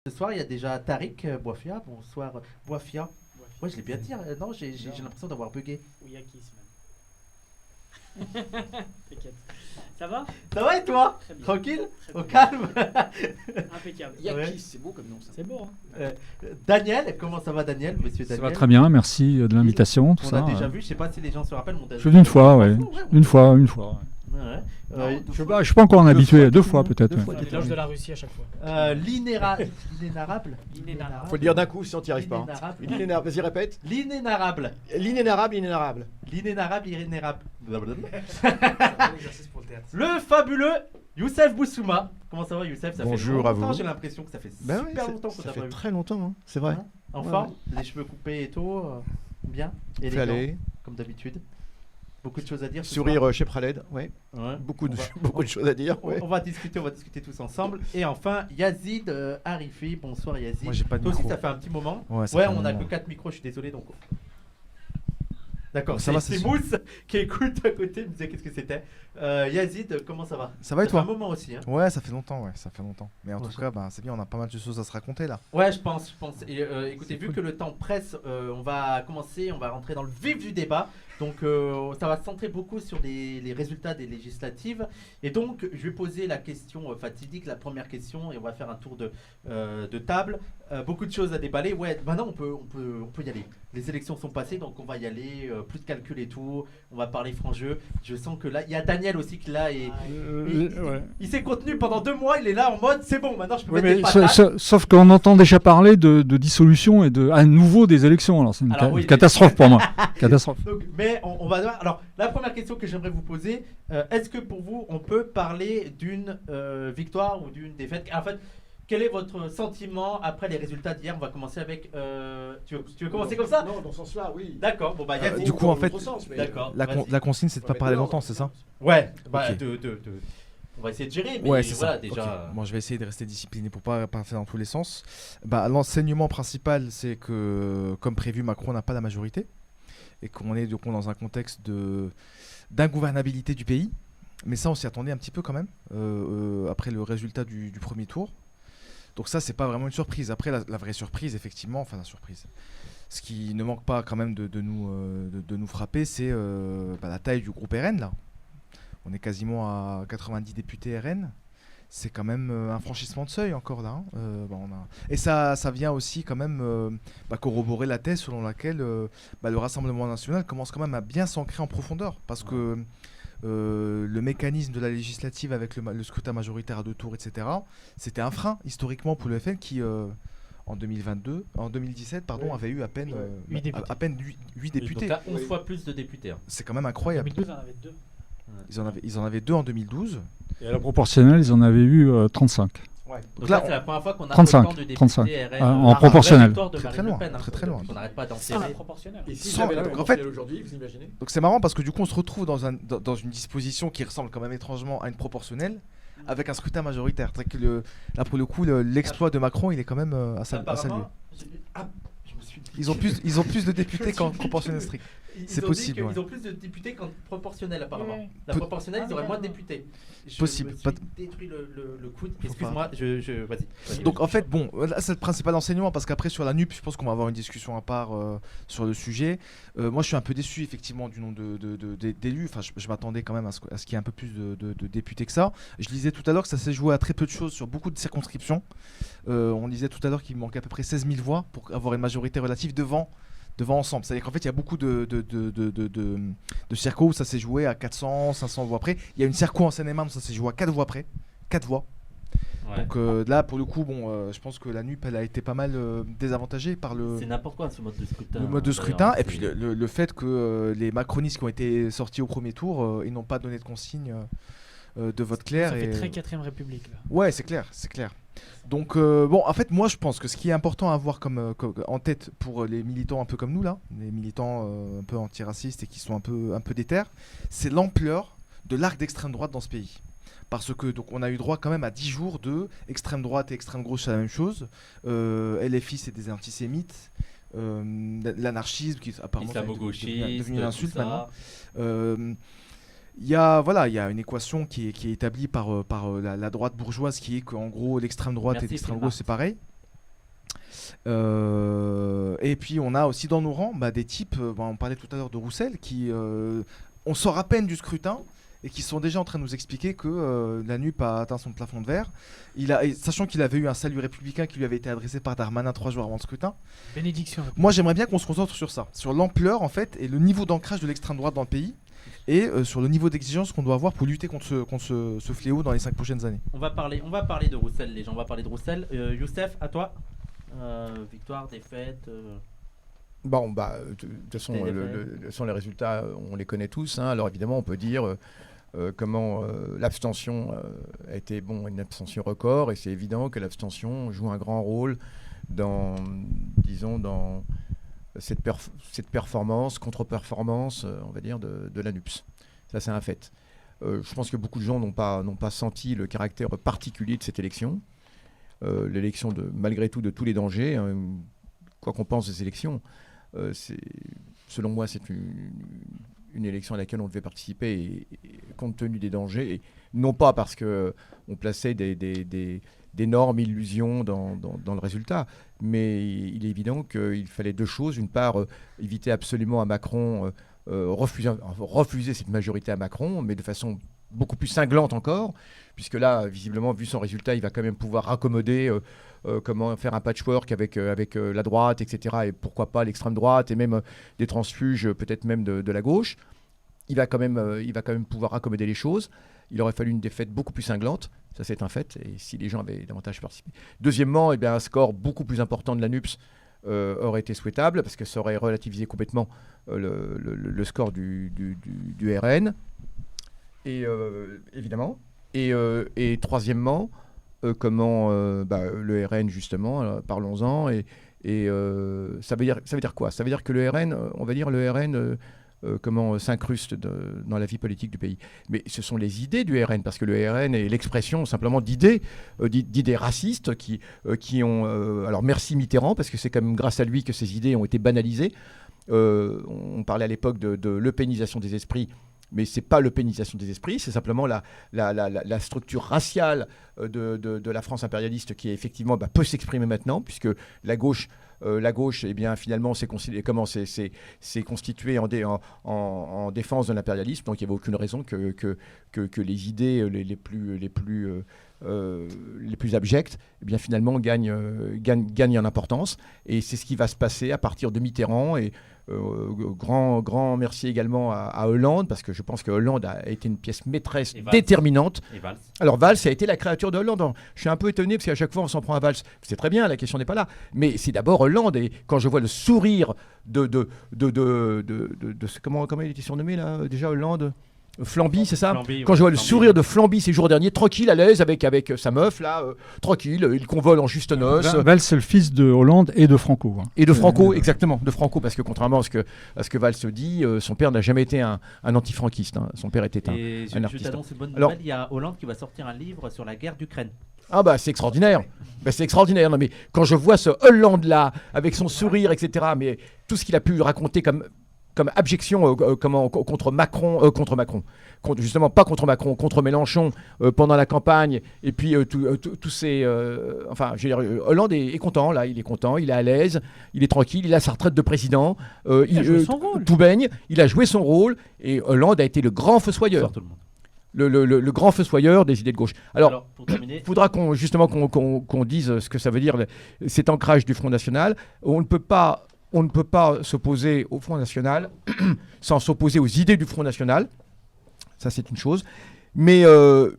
Ce soir, il y a déjà Tariq Boifia. Bonsoir, Boifia. Ouais, je l'ai bien dit. Non, j'ai l'impression d'avoir bugué. Oui, Yakis, même. T'inquiète. Ça va? Ça va et toi? Très bien. Tranquille? Très Au bien. calme? Impeccable. Ouais. Yakis, c'est beau comme nom ça. C'est beau, hein? Daniel, comment ça va, Daniel? Monsieur Ça Daniel? va très bien, merci de l'invitation. Tout On ça, a déjà vu, je sais pas si les gens se rappellent. Je suis d'une fois, ouais. Une fois. Ouais. Je suis pas encore un habitué, deux fois peut-être. On mélange de la Russie à chaque fois. L'inénarrable. L'inénarrable. Faut le dire d'un coup sinon t'y arrives pas. L'inénarrable. L'inénarrable, vas-y répète. L'inénarrable. L'inénarrable, l'inénarrable. L'inénarrable, irrénérable. C'est un exercice pour le théâtre. Le fabuleux Youssef Boussouma. Comment ça va, Youssef? Ça Bonjour fait à longtemps, vous. j'ai l'impression que ça fait Ben super oui, longtemps qu'on ça t'a pas fait vu. très longtemps, hein. C'est vrai. Hein, en forme, les cheveux coupés et tout, bien, Fait élégant, aller. comme d'habitude. Beaucoup de choses à dire. ce Sourire soir. chez Praled, ouais. Ouais. Beaucoup de, On va- beaucoup de choses à dire, On, ouais. on va discuter tous ensemble. Et enfin, Yazid Arifi. Bonsoir Yazid. Moi j'ai pas de Toi aussi, micro. ça fait un petit moment. Ouais, ça Ouais, fait un on a moment. que 4 micros, je suis désolé. Donc. D'accord, Ça va, c'est c'est Mousse qui écoute à côté, me disait qu'est-ce que c'était. Yazid, comment ça va? Ça va et Ça fait un toi? moment aussi. Hein. Ouais, ça fait longtemps, ouais, ça fait longtemps. Mais en Ouais, tout ça- cas, bah, c'est bien, on a pas mal de choses à se raconter là. Ouais, je pense. Et, écoutez, C'est vu cool. que le temps presse, on va rentrer dans le vif du débat. Donc, ça va se centrer beaucoup sur les résultats des législatives. Et donc, je vais poser la question fatidique, la première question, et on va faire un tour de table. Beaucoup de choses à déballer. Ouais, maintenant, on peut y aller. Les élections sont passées, donc on va y aller. Plus de calcul et tout. On va parler franc jeu. Je sens que là, il y a Daniel aussi qui là est. Il s'est contenu pendant 2 mois. Il est là en mode, c'est bon. Maintenant, je peux Oui, mettre des mais patates. sauf qu'on entend déjà parler de dissolution et à nouveau des élections. Alors c'est une Alors oui, catastrophe pour moi. Catastrophe. Donc, mais on va voir. Alors, la première question que j'aimerais vous poser, est-ce que pour vous, on peut parler d'une victoire ou d'une défaite? En fait, quel est votre sentiment après les résultats d'hier? On va commencer avec. Tu veux commencer comme ça? Non, dans ce sens-là, oui. D'accord. Bon bah, Yazid. du coup, en fait, D'accord. La, vas-y. la consigne, c'est de pas parler longtemps, c'est ça? Ouais. Bah, Ok. on va essayer de gérer. Mais Ouais, c'est voilà, ça. déjà. Ok. Bon, je vais essayer de rester discipliné pour pas faire dans tous les sens. Bah, l'enseignement principal, c'est que, comme prévu, Macron n'a pas la majorité et qu'on est du coup dans un contexte d'ingouvernabilité du pays. Mais ça, on s'y attendait un petit peu quand même après le résultat du premier tour. Donc ça, c'est pas vraiment une surprise. Après, la vraie surprise, effectivement, enfin la surprise. Ce qui ne manque pas quand même de nous frapper, c'est la taille du groupe RN là. On est quasiment à 90 députés RN. C'est quand même un franchissement de seuil encore là. Hein. Et ça vient aussi quand même corroborer la thèse selon laquelle le Rassemblement national commence quand même à bien s'ancrer en profondeur. Parce que le mécanisme de la législative avec le scrutin majoritaire à 2 tours, etc., c'était un frein historiquement pour le FN qui, en 2017, avait eu à peine 8 députés. à peine 8 députés. Donc là, 11 fois plus de députés. Hein. C'est quand même En incroyable. 2012, on en avait 2. Ils en avaient 2 en 2012. Et à la proportionnelle, ils en avaient eu 35. Donc là, là, c'est la première fois qu'on a 35, autant de députés 35. RN. En proportionnel. Victoire de Très, Marine très Le loin, Pen, hein. très loin. On n'arrête pas Sans la d'enterrer. proportionnelle. Et si Sans- j'avais la donc, en proportionnelle fait- aujourd'hui, vous imaginez? Donc c'est marrant parce que du coup on se retrouve dans une disposition qui ressemble quand même étrangement à une proportionnelle avec un scrutin majoritaire. C'est vrai que là pour le coup l'exploit de Macron il est quand même à saluer. Apparemment, je me suis dit- Ils ont plus de députés qu'en proportionnel strict. C'est possible, Ils ont plus de députés qu'en proportionnel, apparemment. Ouais. La proportionnelle, ils auraient moins de députés. Possible. Je me Pas suis détruit le coude. Faut Excuse-moi, vas-y. Donc en fait bon là c'est le principal enseignement parce qu'après sur la NUP je pense qu'on va avoir une discussion à part sur le sujet. Moi je suis un peu déçu effectivement du nombre d'élus. Enfin je m'attendais quand même à ce qu'il y ait un peu plus de députés que ça. Je lisais tout à l'heure que ça s'est joué à très peu de choses sur beaucoup de circonscriptions. On disait tout à l'heure qu'il manquait à peu près 16 000 voix pour avoir une majorité relative devant ensemble. C'est-à-dire qu'en fait, il y a beaucoup de circos où ça s'est joué à 400, 500 voix près. Il y a une circo en Seine-et-Marne où ça s'est joué à 4 voix près. 4 voix. Ouais. Donc là, pour le coup, je pense que la NUP, elle a été pas mal désavantagée par C'est n'importe quoi ce mode de scrutin. le mode de scrutin. Et puis le fait que les macronistes qui ont été sortis au premier tour, ils n'ont pas donné de consigne de vote clair. Ça fait et... très 4ème République. Là. Ouais, c'est clair. Donc en fait, moi je pense que ce qui est important à avoir comme en tête pour les militants un peu comme nous là, les militants un peu antiracistes et qui sont un peu déter, c'est l'ampleur de l'arc d'extrême droite dans ce pays. Parce que donc on a eu droit quand même à 10 jours de extrême droite et extrême gauche, c'est la même chose. LFI c'est des antisémites. L'anarchisme qui apparemment Islamo-gauchiste, devenu une insulte tout ça. maintenant. Il y a une équation qui est établie par la droite bourgeoise qui est qu'en gros l'extrême droite Merci, et l'extrême Phil gauche c'est pareil. Et puis on a aussi dans nos rangs des types, on parlait tout à l'heure de Roussel, qui on sort à peine du scrutin et qui sont déjà en train de nous expliquer que la NUP a atteint son plafond de verre. Sachant qu'il avait eu un salut républicain qui lui avait été adressé par Darmanin 3 jours avant le scrutin. Bénédiction. Moi j'aimerais bien qu'on se concentre sur ça, sur l'ampleur en fait et le niveau d'ancrage de l'extrême droite dans le pays et sur le niveau d'exigence qu'on doit avoir pour lutter contre ce fléau dans les 5 prochaines années. On va parler de Roussel, les gens. On va parler de Roussel. Youssef, à toi. Victoire, défaite. Bon, de toute façon, les résultats, on les connaît tous. Hein. Alors évidemment, on peut dire comment l'abstention a été une abstention record, et c'est évident que l'abstention joue un grand rôle dans cette performance, contre-performance, on va dire, de la NUPS. Ça, c'est un fait. Je pense que beaucoup de gens n'ont pas senti le caractère particulier de cette élection. L'élection, malgré tout, de tous les dangers, hein, quoi qu'on pense des élections, selon moi, c'est une élection à laquelle on devait participer et compte tenu des dangers, et non pas parce qu'on plaçait d'énormes illusions dans le résultat, mais il est évident qu'il fallait deux choses. D'une part, éviter absolument à Macron, refuser cette majorité à Macron, mais de façon beaucoup plus cinglante encore, puisque là, visiblement, vu son résultat, il va quand même pouvoir raccommoder comment faire un patchwork avec la droite, etc., et pourquoi pas l'extrême droite, et même des transfuges, peut-être même de la gauche. Il va quand même pouvoir raccommoder les choses. Il aurait fallu une défaite beaucoup plus cinglante, ça c'est un fait, et si les gens avaient davantage participé. Deuxièmement, un score beaucoup plus important de la NUPS aurait été souhaitable, parce que ça aurait relativisé complètement le score du RN, et évidemment. Et troisièmement, comment le RN, justement, parlons-en, et ça veut dire quoi? Ça veut dire que le RN, on va dire le RN s'incruste dans la vie politique du pays. Mais ce sont les idées du RN, parce que le RN est l'expression simplement d'idées racistes qui ont... alors merci Mitterrand, parce que c'est quand même grâce à lui que ces idées ont été banalisées. On parlait à l'époque de l'eupénisation des esprits, mais ce n'est pas l'eupénisation des esprits, c'est simplement la structure raciale de la France impérialiste qui effectivement peut s'exprimer maintenant, puisque la gauche, finalement, s'est constituée en défense de l'impérialisme, donc il n'y avait aucune raison que les idées les plus abjectes, finalement gagnent en importance. Et c'est ce qui va se passer à partir de Mitterrand. Et grand merci également à Hollande, parce que je pense que Hollande a été une pièce maîtresse déterminante. Et Valls. Alors Valls a été la créature de Hollande. Je suis un peu étonné parce qu'à chaque fois on s'en prend à Valls. C'est très bien, la question n'est pas là. Mais c'est d'abord Hollande. Et quand je vois le sourire comment il était surnommé là déjà, Hollande, Flamby, c'est ça? Flamby, quand je vois le Flamby. Sourire de Flamby ces jours derniers, tranquille, à l'aise, avec sa meuf, là, tranquille, il convole en juste noces. Valls, c'est le fils de Hollande et de Franco. Hein. Et de Franco, exactement, de Franco, parce que contrairement à ce que Valls se dit, son père n'a jamais été un anti-franquiste. Hein. Son père était Et un je artiste. t'annonce une bonne Alors- nouvelle, il y a Hollande qui va sortir un livre sur la guerre d'Ukraine. Ah c'est extraordinaire. C'est extraordinaire. Non, mais quand je vois ce Hollande-là, avec son sourire, etc., mais tout ce qu'il a pu raconter comme abjection contre Macron, justement pas contre Macron, contre Mélenchon pendant la campagne, et puis tous ces... je veux dire, Hollande est content, là, il est content, il est à l'aise, il est tranquille, il a sa retraite de président, Il a joué son rôle. tout baigne, il a joué son rôle, et Hollande a été le grand fossoyeur, Bonsoir tout le monde. le grand fossoyeur des idées de gauche. Alors pour terminer, il faudra qu'on dise ce que ça veut dire, cet ancrage du Front National. On ne peut pas s'opposer au Front National sans s'opposer aux idées du Front National. Ça, c'est une chose. Mais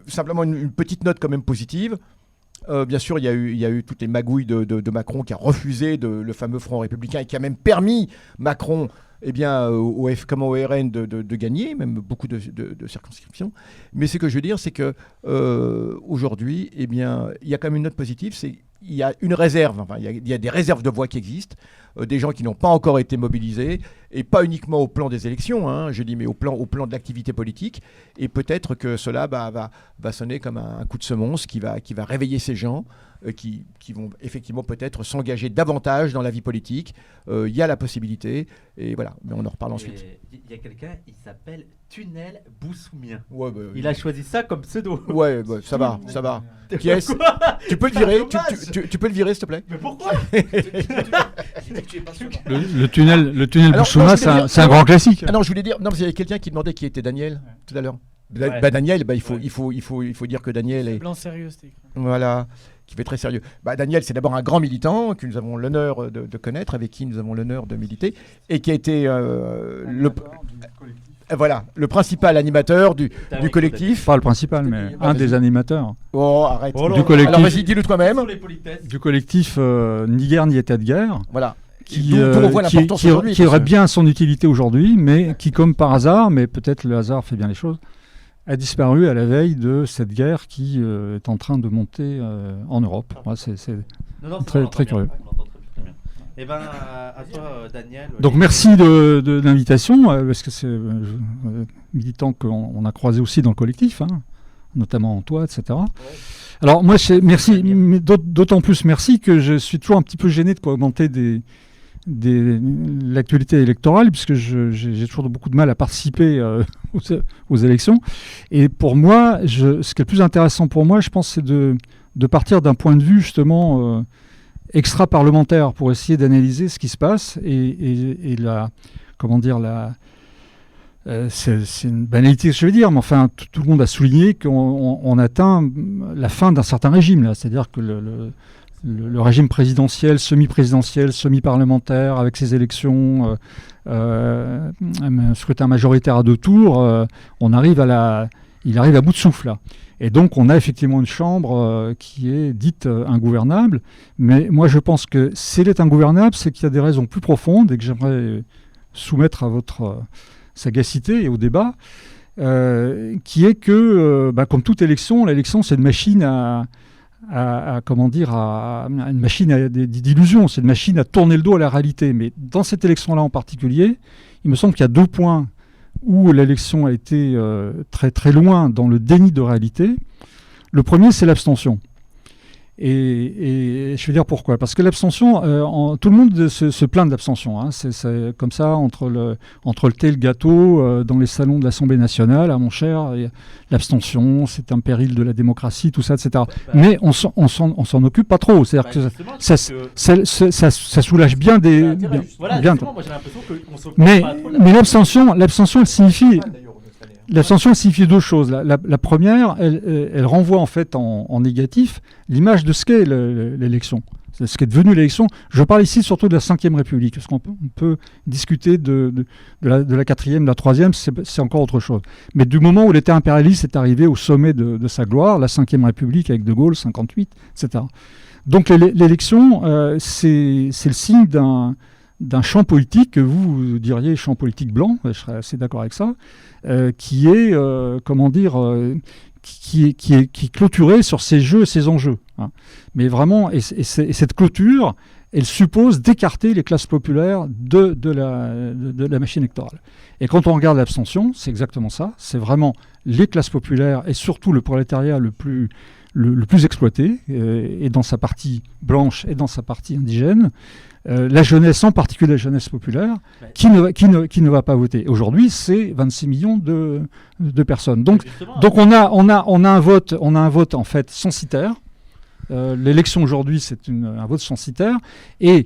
simplement une petite note quand même positive. Bien sûr, il y a eu toutes les magouilles de Macron qui a refusé le fameux Front républicain et qui a même permis Macron au RN de gagner, même beaucoup de circonscriptions. Mais ce que je veux dire, c'est que aujourd'hui, il y a quand même une note positive, c'est il y a une réserve, il y a des réserves de voix qui existent, des gens qui n'ont pas encore été mobilisés, et pas uniquement au plan des élections, je dis, mais au plan de l'activité politique. Et peut-être que cela va sonner comme un coup de semonce qui va réveiller ces gens, qui vont effectivement peut-être s'engager davantage dans la vie politique. Il y a la possibilité, et voilà, mais on en reparle ensuite. il y a quelqu'un, il s'appelle Tunnel Boussoumien. Ouais, bah, Il a choisi ça comme pseudo. Ouais, bah, ça va. Qui est-ce ? Tu peux le virer, tu peux le virer, s'il te plaît ? Mais pourquoi? Le tunnel Alors, Boussouma, non, je voulais dire- c'est un grand classique. Ah non, je voulais dire, non, parce qu'il y avait quelqu'un qui demandait qui était Daniel tout à l'heure. Ouais. Daniel, il faut dire que Daniel est, Blanc sérieux, c'était. voilà, qui fait très sérieux. Daniel, c'est d'abord un grand militant que nous avons l'honneur de connaître, avec qui nous avons l'honneur de militer, et qui a été le principal animateur du collectif. Pas le principal, mais un des animateurs Oh, arrête. Oh là Du là. collectif. Alors, vas-y, Sur dis-le toi-même. les politesses. du collectif Ni guerre ni état de guerre, Voilà. qui, D'où on voit l'importance aujourd'hui, qui parce aurait que- bien son utilité aujourd'hui, mais qui, comme par hasard, mais peut-être le hasard fait bien les choses, a disparu à la veille de cette guerre qui est en train de monter en Europe. Ouais, c'est Non, c'est Très- bon, on très l'entend bien. curieux. On l'entend très bien. Eh ben, à toi, Daniel. Donc merci de l'invitation, parce que c'est militant qu'on a croisé aussi dans le collectif, hein, notamment toi, etc. Alors moi, merci, mais d'autant plus merci que je suis toujours un petit peu gêné de commenter l'actualité électorale, puisque j'ai toujours beaucoup de mal à participer aux élections. Et pour moi, ce qui est le plus intéressant pour moi, je pense, c'est de partir d'un point de vue justement extra-parlementaire pour essayer d'analyser ce qui se passe et c'est une banalité ce que je vais dire, mais enfin tout le monde a souligné qu'on atteint la fin d'un certain régime là, c'est-à-dire que le régime présidentiel, semi-présidentiel, semi-parlementaire, avec ses élections, un scrutin majoritaire à 2 tours, il arrive à bout de souffle là. Et donc, on a effectivement une chambre qui est dite ingouvernable. Mais moi, je pense que si elle est ingouvernable, c'est qu'il y a des raisons plus profondes et que j'aimerais soumettre à votre sagacité et au débat, qui est que, comme toute élection, l'élection, c'est une machine une machine d'illusion. C'est une machine à tourner le dos à la réalité. Mais dans cette élection-là en particulier, il me semble qu'il y a 2 points où l'élection a été très très loin dans le déni de réalité. Le premier, c'est l'abstention. Et je vais dire pourquoi. Parce que l'abstention, tout le monde se plaint de l'abstention. Hein. C'est comme ça, entre le thé et le gâteau, dans les salons de l'Assemblée nationale, mon cher, l'abstention, c'est un péril de la démocratie, tout ça, etc. Mais on s'en occupe pas trop. C'est-à-dire que ça soulage bien des... Voilà, bien, justement, moi j'ai l'impression qu'on s'occupe mais pas trop de l'abstention, elle signifie... L'abstention, elle signifie 2 choses. La première, elle renvoie en fait en négatif l'image de ce qu'est l'élection, ce qu'est devenu l'élection. Je parle ici surtout de la Ve République, parce qu'on peut discuter de la 4e, de la 3e, c'est encore autre chose. Mais du moment où l'État impérialiste est arrivé au sommet de sa gloire, la Ve République avec De Gaulle, 58, etc. Donc l'élection, c'est le signe d'un champ politique que vous diriez champ politique blanc, je serais assez d'accord avec ça, qui est qui est clôturé sur ses jeux et ses enjeux. Hein. Mais vraiment, et cette clôture, elle suppose d'écarter les classes populaires de la machine électorale. Et quand on regarde l'abstention, c'est exactement ça. C'est vraiment les classes populaires et surtout le prolétariat le plus exploité, et dans sa partie blanche et dans sa partie indigène, la jeunesse, en particulier la jeunesse populaire, qui ne va pas voter. Aujourd'hui, c'est 26 millions de personnes. Donc on a un vote en fait censitaire. L'élection aujourd'hui, c'est un vote censitaire. Et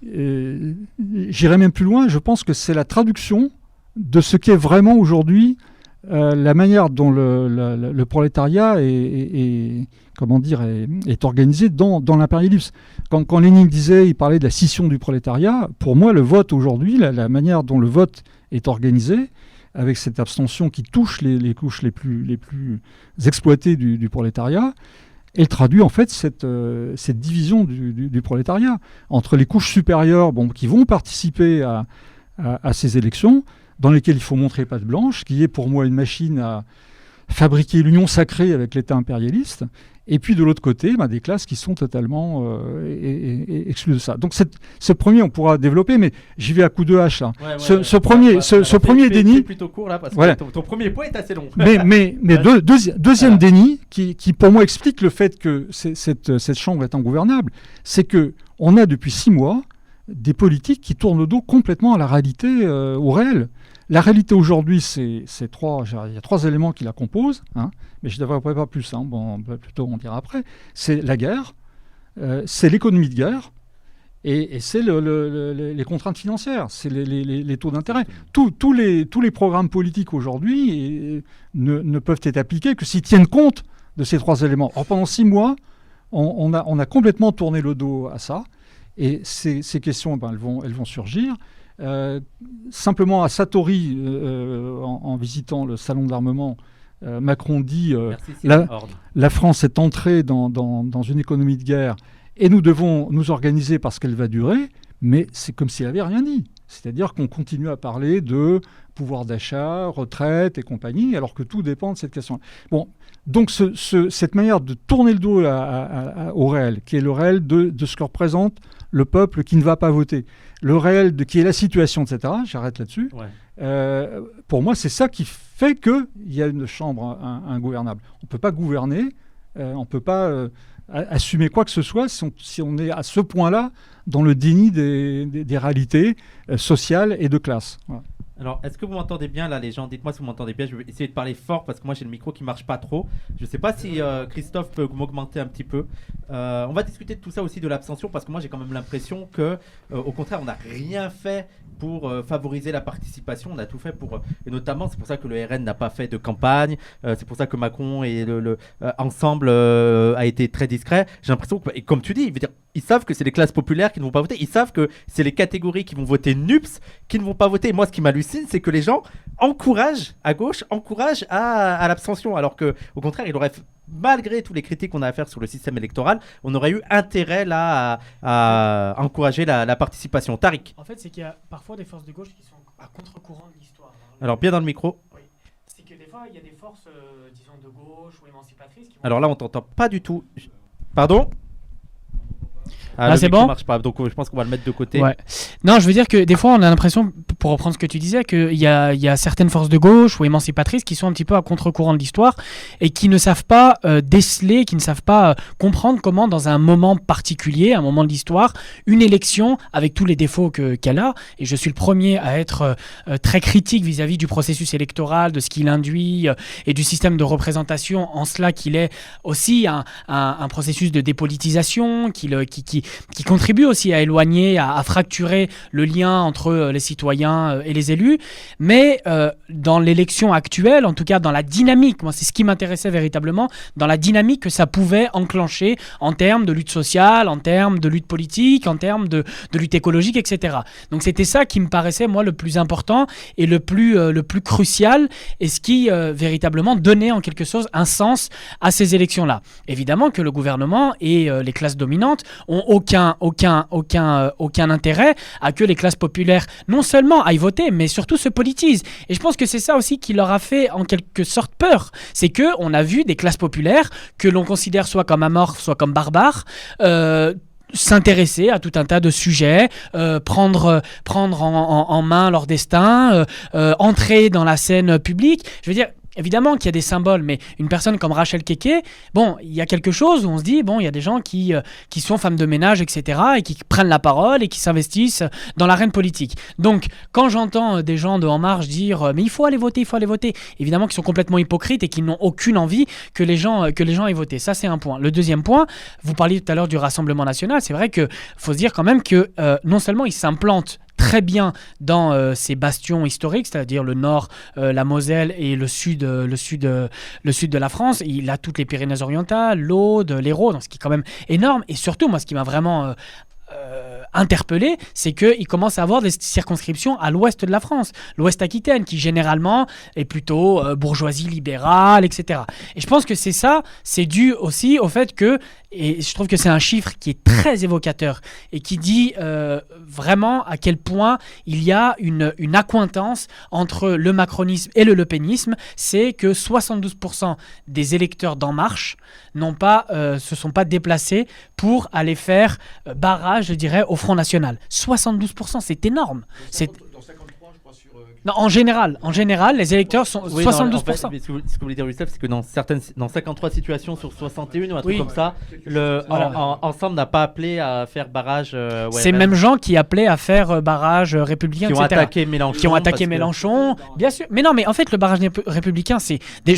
j'irai même plus loin. Je pense que c'est la traduction de ce qu'est vraiment aujourd'hui la manière dont le prolétariat est organisé dans l'impérialisme. Quand Lénine il parlait de la scission du prolétariat, pour moi, le vote aujourd'hui, la manière dont le vote est organisé, avec cette abstention qui touche les couches les plus exploitées du prolétariat, elle traduit en fait cette division du prolétariat entre les couches supérieures qui vont participer à ces élections, dans lesquelles il faut montrer patte blanche, qui est pour moi une machine à fabriquer l'union sacrée avec l'État impérialiste, et puis de l'autre côté, des classes qui sont totalement exclues de ça. Donc ce premier, on pourra développer, mais j'y vais à coup de hache là. Ce premier déni... C'est plutôt court là, parce que voilà. ton premier point est assez long. Mais deuxième déni, qui pour moi explique le fait que cette chambre est ingouvernable, c'est qu'on a depuis 6 mois des politiques qui tournent le dos complètement à la réalité, au réel. La réalité aujourd'hui, il y a 3 éléments qui la composent, hein, mais je ne développerai pas plus, hein, plutôt on dira après. C'est la guerre, c'est l'économie de guerre, et c'est les contraintes financières, c'est les taux d'intérêt. Tous les programmes politiques aujourd'hui ne peuvent être appliqués que s'ils tiennent compte de ces 3 éléments. Or, pendant 6 mois, on a complètement tourné le dos à ça, et ces questions, elles vont surgir. Simplement à Satori, en visitant le salon de l'armement, Macron dit la France est entrée dans une économie de guerre et nous devons nous organiser parce qu'elle va durer, mais c'est comme s'il n'avait rien dit. C'est-à-dire qu'on continue à parler de pouvoir d'achat, retraite et compagnie, alors que tout dépend de cette question. Bon, donc cette manière de tourner le dos au réel, qui est le réel de ce que représente le peuple qui ne va pas voter, le réel qui est la situation, etc., j'arrête là-dessus, pour moi, c'est ça qui fait qu'il y a une chambre ingouvernable. On ne peut pas gouverner, on ne peut pas assumer quoi que ce soit si on est à ce point-là dans le déni des réalités sociales et de classe. Voilà. Alors, est-ce que vous m'entendez bien là, les gens? Dites-moi si vous m'entendez bien. Je vais essayer de parler fort parce que moi j'ai le micro qui marche pas trop. Je ne sais pas si Christophe peut m'augmenter un petit peu. On va discuter de tout ça aussi, de l'abstention, parce que moi j'ai quand même l'impression que, au contraire, on n'a rien fait pour favoriser la participation. On a tout fait pour, et notamment c'est pour ça que le RN n'a pas fait de campagne. C'est pour ça que Macron et ensemble a été très discret. J'ai l'impression que, et comme tu dis, ils savent que c'est les classes populaires qui ne vont pas voter. Ils savent que c'est les catégories qui vont voter NUPS qui ne vont pas voter. Et moi, ce qui m'hallucine, c'est que les gens encouragent à gauche, encouragent à l'abstention, alors que, au contraire, il aurait, malgré tous les critiques qu'on a à faire sur le système électoral, on aurait eu intérêt là à encourager la participation. Tariq. En fait, c'est qu'il y a parfois des forces de gauche qui sont à contre-courant de l'histoire. Alors, bien dans le micro. Oui. C'est que des fois, il y a des forces, disons, de gauche ou émancipatrices qui vont... Alors là, on t'entend pas du tout. Pardon? Ah, c'est bon? Marche pas, donc je pense qu'on va le mettre de côté. Ouais. Non, je veux dire que des fois, on a l'impression, pour reprendre ce que tu disais, qu'il y a certaines forces de gauche ou émancipatrices qui sont un petit peu à contre-courant de l'histoire et qui ne savent pas déceler, qui ne savent pas comprendre comment, dans un moment particulier, un moment de l'histoire, une élection, avec tous les défauts qu'elle a, et je suis le premier à être très critique vis-à-vis du processus électoral, de ce qu'il induit et du système de représentation, en cela qu'il est aussi un processus de dépolitisation, qui contribue aussi à éloigner, à fracturer le lien entre les citoyens et les élus. Mais dans l'élection actuelle, en tout cas dans la dynamique, moi c'est ce qui m'intéressait véritablement, dans la dynamique que ça pouvait enclencher en termes de lutte sociale, en termes de lutte politique, en termes de lutte écologique, etc. Donc c'était ça qui me paraissait, moi, le plus important et le plus crucial, et ce qui véritablement donnait en quelque sorte un sens à ces élections-là. Évidemment que le gouvernement et les classes dominantes ont aucun intérêt à que les classes populaires non seulement aillent voter, mais surtout se politisent. Et je pense que c'est ça aussi qui leur a fait en quelque sorte peur. C'est qu'on a vu des classes populaires que l'on considère soit comme amorphes, soit comme barbares, s'intéresser à tout un tas de sujets, prendre en main leur destin, entrer dans la scène publique. Je veux dire, évidemment qu'il y a des symboles, mais une personne comme Rachel Keke, bon, il y a quelque chose où on se dit, bon, il y a des gens qui sont femmes de ménage, etc., et qui prennent la parole et qui s'investissent dans l'arène politique. Donc, quand j'entends des gens de En Marche dire, mais il faut aller voter, évidemment qu'ils sont complètement hypocrites et qu'ils n'ont aucune envie que les gens aillent voter. Ça, c'est un point. Le deuxième point, vous parliez tout à l'heure du Rassemblement national, c'est vrai qu'il faut se dire quand même que non seulement ils s'implantent très bien dans ces bastions historiques, c'est-à-dire le nord, la Moselle et le sud de la France. Il a toutes les Pyrénées-Orientales, l'Aude, l'Hérault, donc ce qui est quand même énorme. Et surtout, moi, ce qui m'a vraiment interpellé, c'est qu'il commence à avoir des circonscriptions à l'ouest de la France, l'ouest Aquitaine, qui généralement est plutôt bourgeoisie libérale, etc. Et je pense que c'est dû aussi au fait que, et je trouve que c'est un chiffre qui est très évocateur et qui dit vraiment à quel point il y a une accointance entre le macronisme et le lepénisme, c'est que 72% des électeurs d'En Marche se sont pas déplacés pour aller faire barrage, je dirais, au Front National. 72%, c'est énorme. Dans 53, je crois, Non, en général, les électeurs sont Oui, 72%. non, en fait, mais ce que voulait dire Youssef, c'est que dans 53 situations sur 61 ou un truc Oui. comme ça, Ensemble n'a pas appelé à faire barrage. Ces mêmes gens qui appelaient à faire barrage républicain, qui ont etc. attaqué Mélenchon. Qui ont attaqué parce que- Mélenchon, bien sûr. Mais non, mais en fait, le barrage républicain,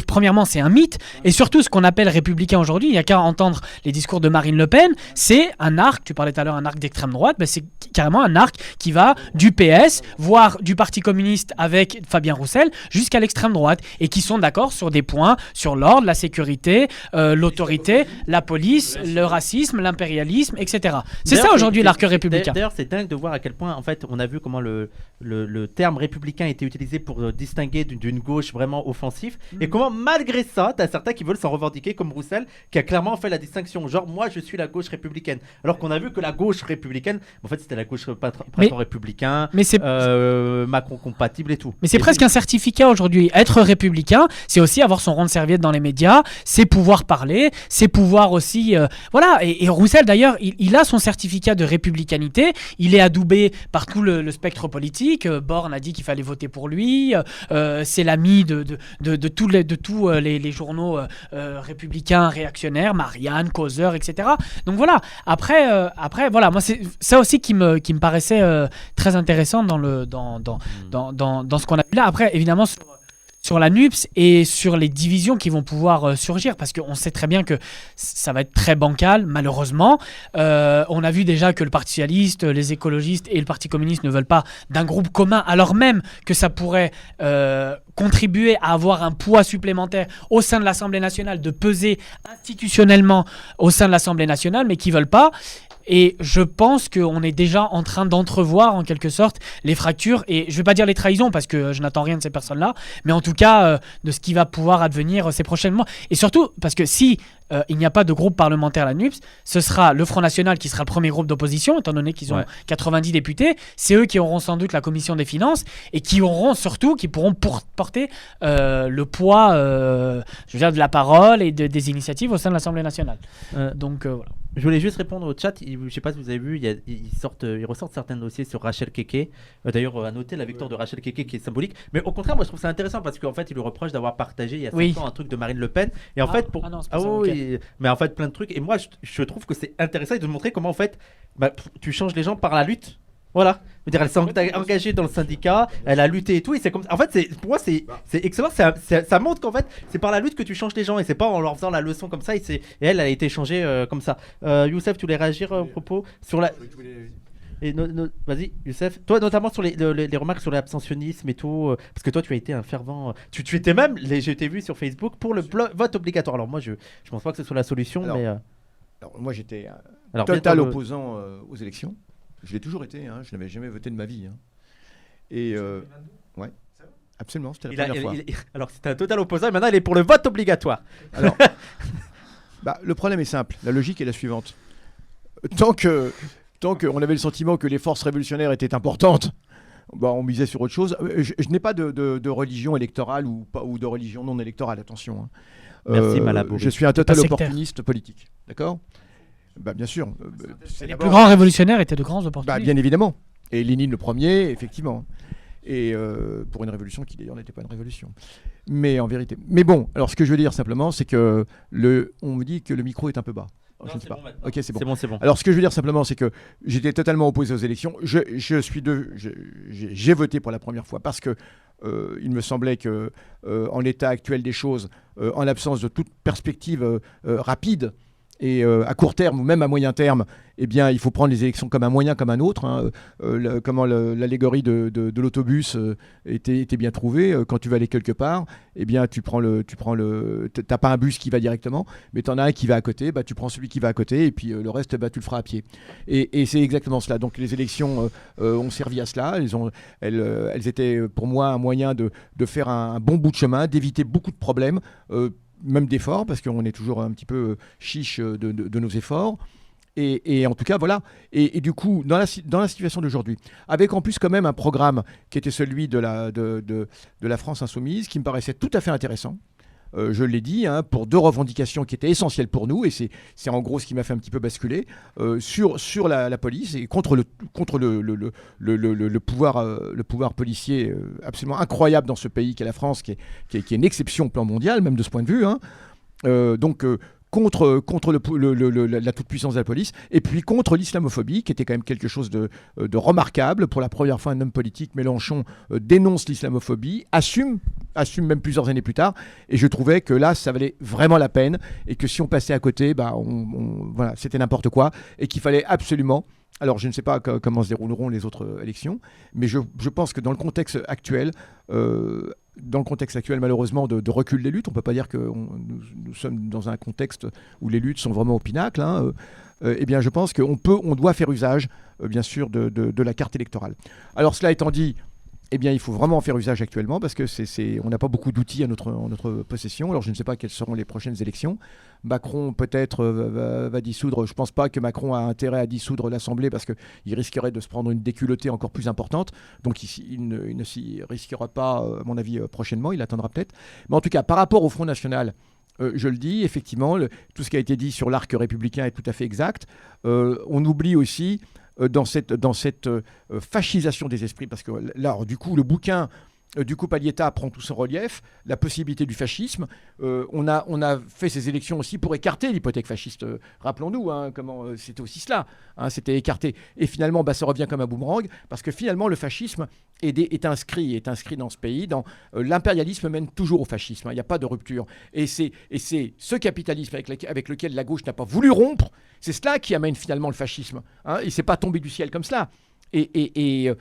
premièrement, c'est un mythe. Et surtout, ce qu'on appelle républicain aujourd'hui, il n'y a qu'à entendre les discours de Marine Le Pen, c'est un arc, tu parlais tout à l'heure, un arc d'extrême droite, ben c'est carrément un arc qui va du PS, voire du Parti communiste avec Fabien Roussel, jusqu'à l'extrême droite, et qui sont d'accord sur des points, sur l'ordre, la sécurité, l'autorité, la police, le racisme, l'impérialisme, etc. C'est D'ailleurs, ça aujourd'hui l'arc républicain. D'ailleurs, c'est dingue de voir à quel point, en fait, on a vu comment le terme républicain était utilisé pour distinguer d'une gauche vraiment offensif, et comment, malgré ça, t'as certains qui veulent s'en revendiquer, comme Roussel, qui a clairement fait la distinction. Genre, moi, je suis la gauche républicaine. Alors qu'on a vu que la gauche républicaine, en fait, c'était la gauche patron républicain, Mais c'est Macron compatible et tout. Mais c'est Et presque un certificat aujourd'hui. Être républicain, c'est aussi avoir son rond de serviette dans les médias, c'est pouvoir parler, c'est pouvoir aussi... voilà, et Roussel d'ailleurs, il a son certificat de républicanité, il est adoubé par tout le spectre politique, Borne a dit qu'il fallait voter pour lui, c'est l'ami de tous les journaux républicains, réactionnaires, Marianne, Causeur, etc. Donc voilà, après voilà, moi c'est ça aussi qui me paraissait très intéressant dans ce qu'on a vu là. Après, évidemment, sur la NUPS et sur les divisions qui vont pouvoir surgir, parce qu'on sait très bien que ça va être très bancal, malheureusement. On a vu déjà que le Parti socialiste, les écologistes et le Parti communiste ne veulent pas d'un groupe commun, alors même que ça pourrait contribuer à avoir un poids supplémentaire au sein de l'Assemblée nationale, de peser institutionnellement au sein de l'Assemblée nationale, mais qui ne veulent pas. Et je pense qu'on est déjà en train d'entrevoir en quelque sorte les fractures, et je ne vais pas dire les trahisons parce que je n'attends rien de ces personnes-là, mais en tout cas de ce qui va pouvoir advenir ces prochains mois. Et surtout parce que si il n'y a pas de groupe parlementaire à la NUPS, ce sera le Front National qui sera le premier groupe d'opposition, étant donné qu'ils ont 90 députés. C'est eux qui auront sans doute la commission des finances et qui pourront porter le poids je veux dire, de la parole et des initiatives au sein de l'Assemblée nationale. Donc voilà. Je voulais juste répondre au chat. Je ne sais pas si vous avez vu, ils ressortent certains dossiers sur Rachel Keke. D'ailleurs, à noter la victoire de Rachel Keke qui est symbolique. Mais au contraire, moi je trouve ça intéressant parce qu'en fait, il lui reproche d'avoir partagé il y a 5 ans un truc de Marine Le Pen. Et en fait, mais en fait, plein de trucs. Et moi, je trouve que c'est intéressant de montrer comment en fait, tu changes les gens par la lutte. Voilà. Je veux dire, elle s'est engagée dans le syndicat, elle a lutté et tout. Et c'est comme ça. En fait, pour moi, c'est excellent. Ça montre qu'en fait, c'est par la lutte que tu changes les gens et c'est pas en leur faisant la leçon comme ça. Et elle a été changée comme ça. Youssef, tu voulais réagir au propos sur la. Vas-y, Youssef. Toi, notamment sur les remarques sur l'abstentionnisme et tout, parce que toi, tu as été un fervent. Tu étais même, j'ai été vu sur Facebook pour le vote obligatoire. Alors moi, je pense pas que ce soit la solution, mais. Alors moi, j'étais total opposant aux élections. Je l'ai toujours été, je n'avais jamais voté de ma vie. Et ouais, absolument, c'était la première fois. Alors c'était un total opposant, et maintenant il est pour le vote obligatoire. Alors, le problème est simple, la logique est la suivante. Tant qu'on avait le sentiment que les forces révolutionnaires étaient importantes, on misait sur autre chose. Je n'ai pas de religion électorale ou de religion non électorale, attention. Merci Malabo. Je suis un total opportuniste politique, d'accord ? Bien sûr. Les plus grands révolutionnaires étaient de grands opportunistes. Bien évidemment. Et Lénine le premier, effectivement. Et pour une révolution qui d'ailleurs n'était pas une révolution. Mais en vérité. Mais bon, alors ce que je veux dire simplement, c'est que on me dit que le micro est un peu bas. Non, je ne sais pas. Bon, ok, c'est bon. C'est bon. Alors ce que je veux dire simplement, c'est que j'étais totalement opposé aux élections. J'ai voté pour la première fois parce que il me semblait que en l'état actuel des choses, en l'absence de toute perspective rapide, et à court terme ou même à moyen terme, eh bien, il faut prendre les élections comme un moyen comme un autre. Comment l'allégorie de l'autobus était bien trouvée. Quand tu vas aller quelque part, eh bien, t'as pas un bus qui va directement, mais tu en as un qui va à côté. Tu prends celui qui va à côté et puis le reste, tu le feras à pied. Et c'est exactement cela. Donc les élections ont servi à cela. Elles étaient pour moi un moyen de faire un bon bout de chemin, d'éviter beaucoup de problèmes. Même d'efforts, parce qu'on est toujours un petit peu chiche de nos efforts. Et en tout cas, voilà. Et du coup, dans la situation d'aujourd'hui, avec en plus quand même un programme qui était celui de la France Insoumise, qui me paraissait tout à fait intéressant, je l'ai dit, hein, pour 2 revendications qui étaient essentielles pour nous, et c'est en gros ce qui m'a fait un petit peu basculer, sur la police et contre le pouvoir policier absolument incroyable dans ce pays qu'est la France, qui est une exception au plan mondial, même de ce point de vue. Hein. Contre la toute-puissance de la police, et puis contre l'islamophobie, qui était quand même quelque chose de remarquable. Pour la première fois, un homme politique, Mélenchon, dénonce l'islamophobie, assume même plusieurs années plus tard, et je trouvais que là, ça valait vraiment la peine, et que si on passait à côté, voilà, c'était n'importe quoi, et qu'il fallait absolument... Alors, je ne sais pas comment se dérouleront les autres élections, mais je pense que dans le contexte actuel, malheureusement, de recul des luttes, on ne peut pas dire que nous sommes dans un contexte où les luttes sont vraiment au pinacle, hein, eh bien, je pense on doit faire usage, bien sûr, de la carte électorale. Alors, cela étant dit, eh bien, il faut vraiment en faire usage actuellement parce que on n'a pas beaucoup d'outils en notre possession. Alors, je ne sais pas quelles seront les prochaines élections. Macron, peut-être, va dissoudre. Je ne pense pas que Macron a intérêt à dissoudre l'Assemblée parce qu'il risquerait de se prendre une déculottée encore plus importante. Donc, il ne s'y risquera pas, à mon avis, prochainement. Il attendra peut-être. Mais en tout cas, par rapport au Front National, je le dis, effectivement, tout ce qui a été dit sur l'arc républicain est tout à fait exact. On oublie aussi... dans cette fascisation des esprits, parce que là, du coup, le bouquin Palietta prend tout son relief, la possibilité du fascisme. On a fait ces élections aussi pour écarter l'hypothèque fasciste. Rappelons-nous, hein, comment c'était aussi cela, hein, c'était écarté. Et finalement, ça revient comme un boomerang, parce que finalement, le fascisme est inscrit dans ce pays. L'impérialisme mène toujours au fascisme, hein, il n'y a pas de rupture. Et c'est ce capitalisme avec lequel la gauche n'a pas voulu rompre, c'est cela qui amène finalement le fascisme. Hein, et c'est pas tombé du ciel comme cela. Et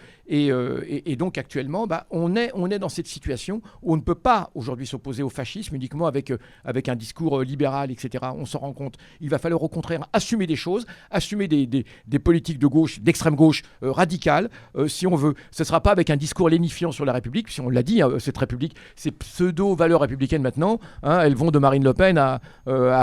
donc actuellement, on est dans cette situation où on ne peut pas aujourd'hui s'opposer au fascisme uniquement avec un discours libéral, etc. On s'en rend compte. Il va falloir au contraire assumer des choses, assumer des politiques de gauche, d'extrême gauche radicales, si on veut. Ce ne sera pas avec un discours lénifiant sur la République, si on l'a dit, hein, cette République, ces pseudo-valeurs républicaines maintenant, hein, elles vont de Marine Le Pen à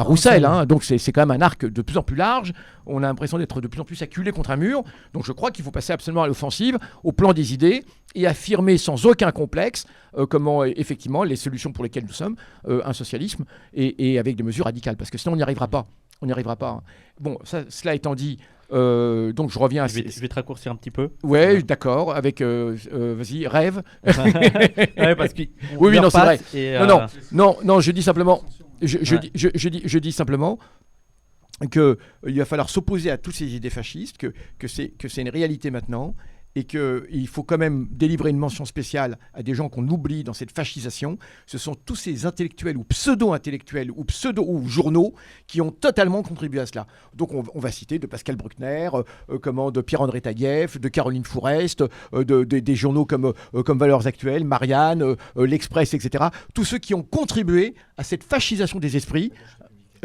Roussel. Hein, donc c'est quand même un arc de plus en plus large. On a l'impression d'être de plus en plus acculé contre un mur. Donc je crois qu'il faut passer absolument à l'offensive, au plan des idées, et affirmer sans aucun complexe comment effectivement les solutions pour lesquelles nous sommes, un socialisme, et avec des mesures radicales, parce que sinon on n'y arrivera pas. On n'y arrivera pas. Hein. Bon, cela étant dit, donc je reviens à... Je vais te raccourcir un petit peu. Ouais, d'accord, avec... vas-y, rêve. Ouais, parce que oui, non, c'est vrai. Et, non, je dis simplement... Je dis simplement qu'il va falloir s'opposer à toutes ces idées fascistes, que c'est une réalité maintenant, et qu'il faut quand même délivrer une mention spéciale à des gens qu'on oublie dans cette fascisation. Ce sont tous ces intellectuels ou pseudo-intellectuels ou journaux qui ont totalement contribué à cela. Donc on va citer de Pascal Bruckner, de Pierre-André Taguieff, de Caroline Fourest, des journaux comme Valeurs Actuelles, Marianne, L'Express, etc. Tous ceux qui ont contribué à cette fascisation des esprits,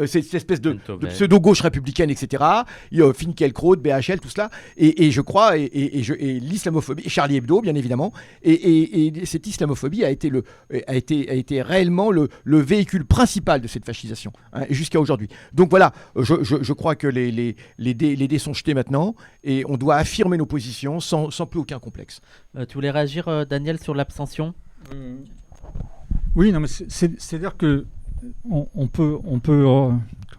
cette espèce de pseudo-gauche républicaine, etc. Finkielkraut, BHL, tout cela. Et je crois, et l'islamophobie, et Charlie Hebdo, bien évidemment. Et cette islamophobie a été réellement le véhicule principal de cette fascisation, hein, jusqu'à aujourd'hui. Donc voilà, je crois que les dés sont jetés maintenant, et on doit affirmer nos positions sans plus aucun complexe. Tu voulais réagir, Daniel, sur l'abstention ? Oui, non, mais c'est-à-dire que on peut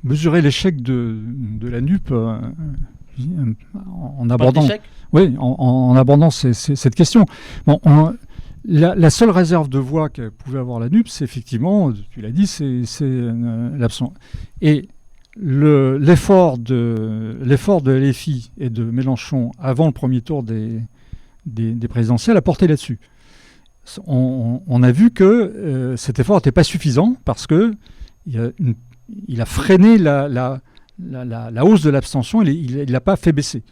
mesurer l'échec de la NUP en abordant, en abordant cette question. Bon, la seule réserve de voix que pouvait avoir la NUP, c'est effectivement, tu l'as dit, c'est l'absence. Et l'effort de LFI et de Mélenchon avant le premier tour des présidentielles a porté là-dessus. On a vu que cet effort n'était pas suffisant parce qu'il a freiné la hausse de l'abstention, il n'a pas fait baisser.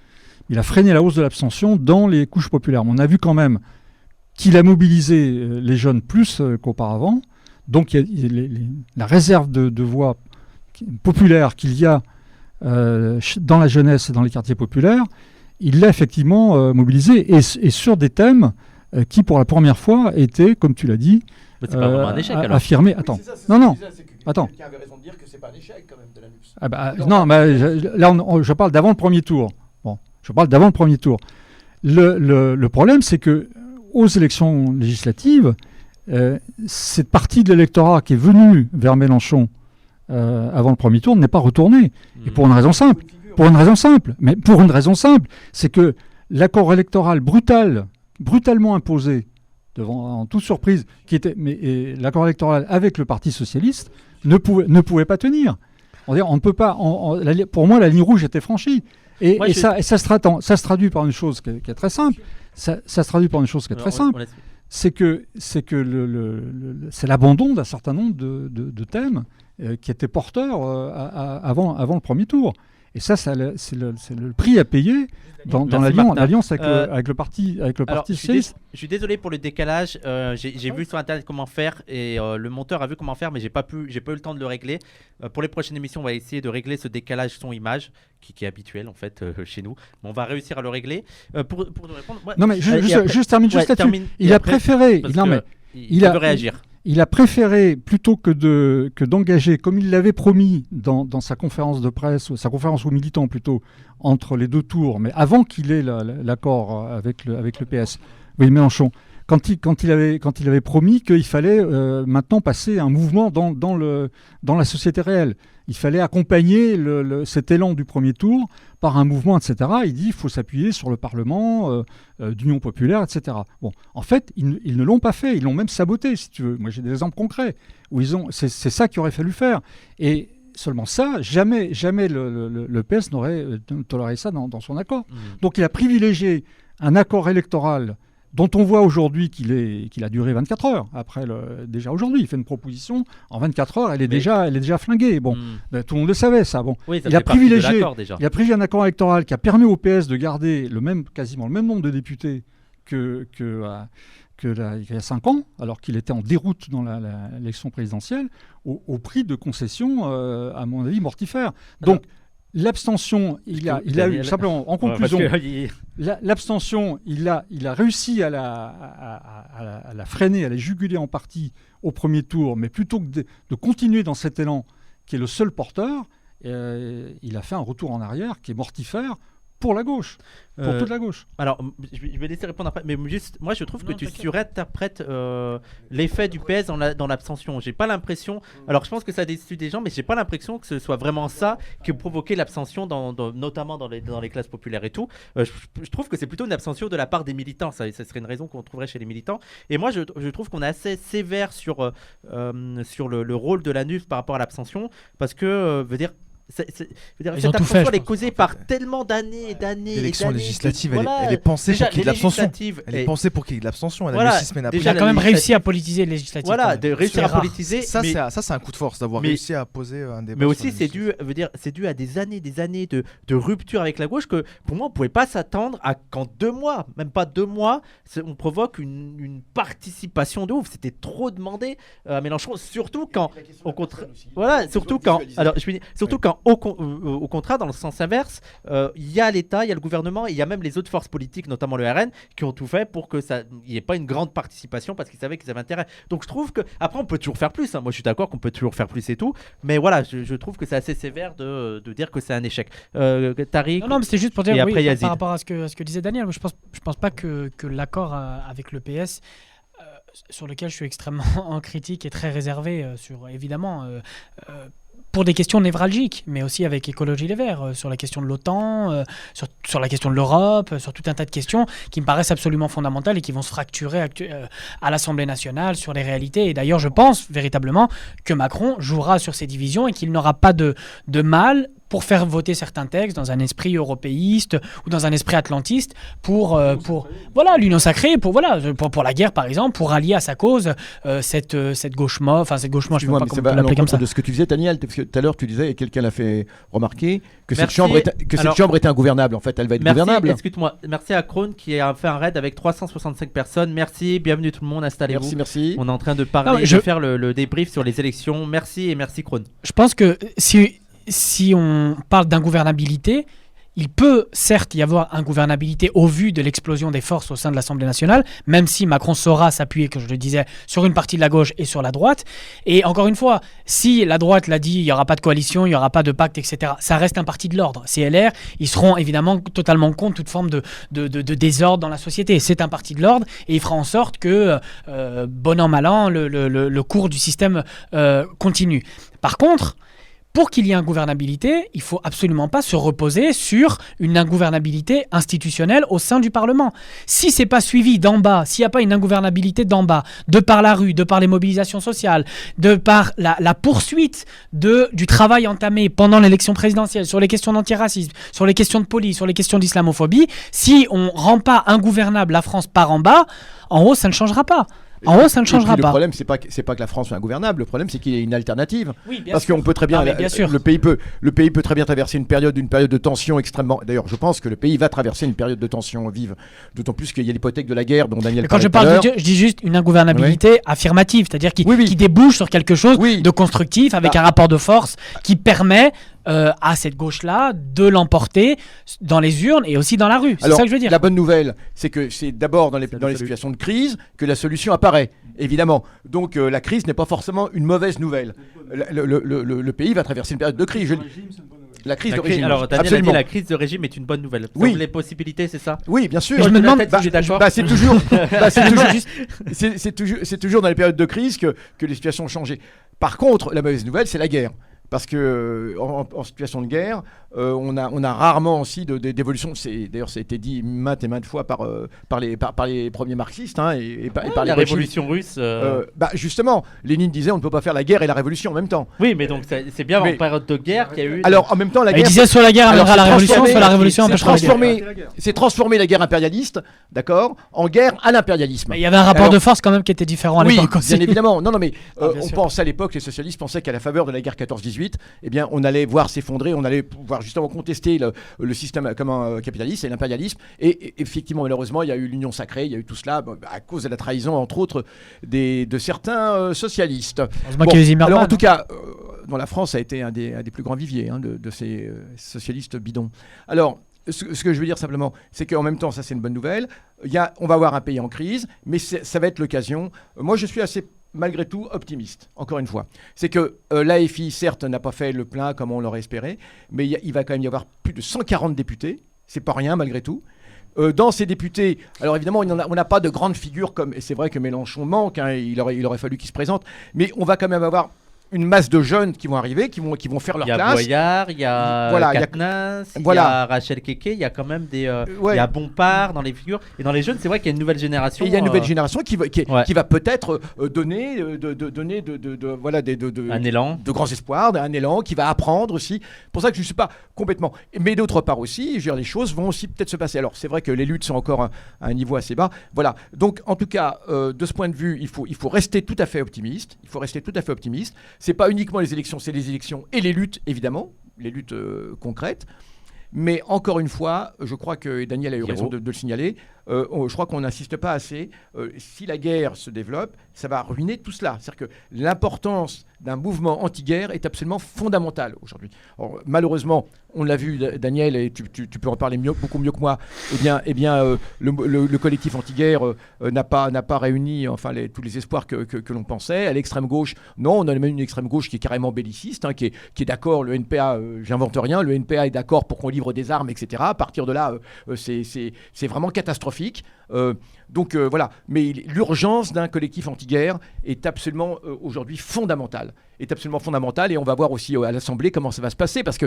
Il a freiné la hausse de l'abstention dans les couches populaires. Mais on a vu quand même qu'il a mobilisé les jeunes plus qu'auparavant. Donc la réserve de voix populaire qu'il y a dans la jeunesse et dans les quartiers populaires, il l'a effectivement mobilisé et sur des thèmes qui, pour la première fois, était, comme tu l'as dit, c'est pas vraiment un échec, alors. Affirmé. Attends, attends. Quelqu'un avait raison de dire que c'est pas un échec, quand même, de la NUPS. Là, je parle d'avant le premier tour. Bon, je parle d'avant le premier tour. Le problème, c'est que aux élections législatives, cette partie de l'électorat qui est venue vers Mélenchon avant le premier tour n'est pas retournée. Et pour une raison simple. C'est que l'accord électoral brutalement imposé, en toute surprise, l'accord électoral avec le Parti socialiste ne pouvait pas tenir. On ne peut pas. Pour moi, la ligne rouge était franchie. Ça se traduit par une chose qui est très simple. Ça se traduit par une chose qui est très simple. C'est que c'est l'abandon d'un certain nombre de thèmes qui étaient porteurs avant le premier tour. Et ça, c'est le prix à payer dans l'alliance avec le Parti socialiste. Je suis désolé pour le décalage. J'ai vu sur Internet comment faire et le monteur a vu comment faire, mais j'ai pas eu le temps de le régler. Pour les prochaines émissions, on va essayer de régler ce décalage son-image qui est habituel en fait chez nous. Mais on va réussir à le régler. Pour te répondre. Non mais je termine juste là-dessus. Il a préféré. Il veut réagir. Il a préféré, plutôt que d'engager, comme il l'avait promis dans sa conférence de presse, sa conférence aux militants plutôt, entre les deux tours, mais avant qu'il ait l'accord avec le PS, oui, Mélenchon, quand il avait promis qu'il fallait maintenant passer un mouvement dans la société réelle. Il fallait accompagner cet élan du premier tour par un mouvement, etc. Il dit qu'il faut s'appuyer sur le Parlement d'Union populaire, etc. Bon, en fait, ils ne l'ont pas fait. Ils l'ont même saboté, si tu veux. Moi, j'ai des exemples concrets où c'est ça qu'il aurait fallu faire. Et seulement ça, jamais le PS n'aurait toléré ça dans son accord. Donc, il a privilégié un accord électoral dont on voit aujourd'hui qu'il a duré 24 heures. Déjà aujourd'hui, il fait une proposition, en 24 heures, elle est déjà flinguée. Bon, tout le monde le savait, ça. Bon. Oui, ça il a privilégié un accord électoral qui a permis au PS de garder quasiment le même nombre de députés qu'il y a 5 ans, alors qu'il était en déroute dans l'élection présidentielle, au prix de concessions, à mon avis, mortifères. Donc, l'abstention, il a eu, simplement, en conclusion, l'abstention, il a réussi à la freiner, à la juguler en partie au premier tour, mais plutôt que de continuer dans cet élan qui est le seul porteur, il a fait un retour en arrière qui est mortifère pour la gauche, pour toute la gauche. Alors, je vais laisser répondre après, mais juste, moi je trouve que tu surinterprètes l'effet du PS dans l'abstention. J'ai pas l'impression, alors je pense que ça déçu des gens, mais j'ai pas l'impression que ce soit vraiment ça qui a provoqué l'abstention, notamment dans les classes populaires et tout. Je trouve que c'est plutôt une abstention de la part des militants, ça serait une raison qu'on trouverait chez les militants. Et moi je trouve qu'on est assez sévère sur le rôle de la NUF par rapport à l'abstention, parce que, cette abstention, elle est causée par tellement d'années et d'années. L'élection législative, elle est pensée pour qu'il y ait de l'abstention. Elle est pensée pour qu'il y ait de l'abstention. Il a quand même réussi à politiser les législatives. Voilà, de réussir à politiser. Ça, c'est un coup de force d'avoir réussi à poser un débat. Mais aussi, c'est dû à des années de rupture avec la gauche que, pour moi, on ne pouvait pas s'attendre à qu'en 2 mois, même pas 2 mois, on provoque une participation de ouf. C'était trop demandé à Mélenchon, surtout quand, au contraire, dans le sens inverse, il y a l'État, il y a le gouvernement, et il y a même les autres forces politiques, notamment le RN, qui ont tout fait pour que il n'y ait pas une grande participation parce qu'ils savaient qu'ils avaient intérêt. Donc je trouve que, après on peut toujours faire plus, hein. Moi je suis d'accord qu'on peut toujours faire plus et tout, mais voilà, je trouve que c'est assez sévère de dire que c'est un échec. Tariq. Non, mais c'était juste pour dire, oui, par rapport à ce que disait Daniel, je pense pas que l'accord avec le PS, sur lequel je suis extrêmement en critique et très réservé évidemment, pour des questions névralgiques, mais aussi avec Écologie Les Verts, sur la question de l'OTAN, sur la question de l'Europe, sur tout un tas de questions qui me paraissent absolument fondamentales et qui vont se fracturer à l'Assemblée nationale sur les réalités. Et d'ailleurs, je pense véritablement que Macron jouera sur ces divisions et qu'il n'aura pas de mal pour faire voter certains textes dans un esprit européiste ou dans un esprit atlantiste pour l'union sacrée, pour la guerre par exemple, pour allier à sa cause cette gauche moche, je ne sais pas comment on peut l'appeler comme ça. De ce que tu disais, Daniel, parce que tout à l'heure tu disais, et quelqu'un l'a fait remarquer, que cette chambre est ingouvernable. En fait, elle va être gouvernable. Excuse-moi, merci à Krone qui a fait un raid avec 365 personnes. Merci, bienvenue tout le monde, installez-vous. Merci. On est en train de parler, de faire le débrief sur les élections. Merci et merci Krone. Je pense que si on parle d'ingouvernabilité, il peut certes y avoir ingouvernabilité au vu de l'explosion des forces au sein de l'Assemblée nationale, même si Macron saura s'appuyer, comme je le disais, sur une partie de la gauche et sur la droite. Et encore une fois, si la droite l'a dit, il n'y aura pas de coalition, il n'y aura pas de pacte, etc., ça reste un parti de l'ordre. CLR, ils seront évidemment totalement contre toute forme de désordre dans la société. C'est un parti de l'ordre et il fera en sorte que, bon an, mal an, le cours du système continue. Par contre, pour qu'il y ait ingouvernabilité, il ne faut absolument pas se reposer sur une ingouvernabilité institutionnelle au sein du Parlement. Si ce n'est pas suivi d'en bas, s'il n'y a pas une ingouvernabilité d'en bas, de par la rue, de par les mobilisations sociales, de par la poursuite du travail entamé pendant l'élection présidentielle sur les questions d'antiracisme, sur les questions de police, sur les questions d'islamophobie, si on ne rend pas ingouvernable la France par en bas, en haut, ça ne changera pas. En haut, ça ne changera pas. Le problème, c'est pas que la France soit ingouvernable. Le problème, c'est qu'il y ait une alternative. Oui, bien Parce sûr. qu'on peut très bien, bien sûr. le pays peut très bien traverser une période de tension extrêmement. D'ailleurs, je pense que le pays va traverser une période de tension vive. D'autant plus qu'il y a l'hypothèque de la guerre dont Daniel. Mais quand je parle de Dieu, je dis juste une ingouvernabilité affirmative, c'est-à-dire qui débouche sur quelque chose de constructif avec un rapport de force qui permet à cette gauche-là de l'emporter dans les urnes et aussi dans la rue. C'est ça que je veux dire. La bonne nouvelle, c'est que c'est d'abord dans les situations de crise que la solution apparaît, évidemment. Donc la crise n'est pas forcément une mauvaise nouvelle. Le pays va traverser une période de crise. La crise de régime. Alors, Daniel Absolument. a dit la crise de régime est une bonne nouvelle. Oui. Les possibilités, c'est ça? Oui, bien sûr. Mais je me demande, c'est toujours dans les périodes de crise que les situations ont changé. Par contre, la mauvaise nouvelle, c'est la guerre. Parce que en situation de guerre, on a rarement aussi d'évolution. D'ailleurs, ça a été dit maintes et maintes fois par les premiers marxistes et par la les révolution russe. Justement, Lénine disait on ne peut pas faire la guerre et la révolution en même temps. Oui, mais donc c'est bien en période de guerre qu'il y a eu. Alors en même temps, la guerre. Il disait soit la guerre amènera la révolution, soit la révolution empêchera la guerre. C'est transformer la guerre impérialiste, d'accord, en guerre à l'impérialisme. Mais il y avait un rapport de force quand même qui était différent à l'époque aussi. Bien évidemment. Non, mais bien on sûr. pense à l'époque, les socialistes pensaient qu'à la faveur de la guerre 14-18, eh bien, on allait voir s'effondrer, on allait pouvoir justement contester le système capitaliste et l'impérialisme. Et effectivement, malheureusement, il y a eu l'union sacrée, il y a eu tout cela à cause de la trahison, entre autres, de certains socialistes. Alors, en tout cas, dans la France, ça a été un des plus grands viviers de ces socialistes bidons. Alors, ce que je veux dire simplement, c'est qu'en même temps, ça c'est une bonne nouvelle. On va avoir un pays en crise, mais ça va être l'occasion. Moi, je suis assez malgré tout optimiste, encore une fois. C'est que l'AFI, certes, n'a pas fait le plein comme on l'aurait espéré, mais il va quand même y avoir plus de 140 députés. C'est pas rien, malgré tout. Dans ces députés, alors évidemment, on n'a pas de grandes figures comme, et c'est vrai que Mélenchon manque, il aurait fallu qu'il se présente, mais on va quand même avoir une masse de jeunes qui vont arriver, qui vont faire leur classe. Il y a Boyard, il y a Quatennens, il y a Rachel Keke, il y a quand même il y a Bompard dans les figures. Et dans les jeunes, c'est vrai qu'il y a une nouvelle génération. Et il y a une nouvelle génération qui va peut-être donner un élan, de grands espoirs, un élan, qui va apprendre aussi. C'est pour ça que je ne suis pas complètement. Mais d'autre part aussi, je veux dire, les choses vont aussi peut-être se passer. Alors c'est vrai que les luttes sont encore à un niveau assez bas. Voilà. Donc en tout cas, de ce point de vue, il faut rester tout à fait optimiste. C'est pas uniquement les élections, c'est les élections et les luttes, évidemment, les luttes concrètes. Mais encore une fois, je crois que Daniel a eu raison de le signaler, je crois qu'on n'insiste pas assez. Si la guerre se développe, ça va ruiner tout cela. C'est-à-dire que l'importance d'un mouvement anti-guerre est absolument fondamentale aujourd'hui. Alors, malheureusement, on l'a vu, Daniel, et tu peux en parler beaucoup mieux que moi, le collectif anti-guerre n'a pas réuni tous les espoirs que l'on pensait. À l'extrême gauche, non, on a même une extrême gauche qui est carrément belliciste, qui est d'accord, le NPA, j'invente rien, le NPA est d'accord pour qu'on livre des armes, etc. À partir de là, c'est vraiment catastrophique. Voilà, mais l'urgence d'un collectif anti-guerre est absolument aujourd'hui fondamentale. Et on va voir aussi à l'Assemblée comment ça va se passer, parce que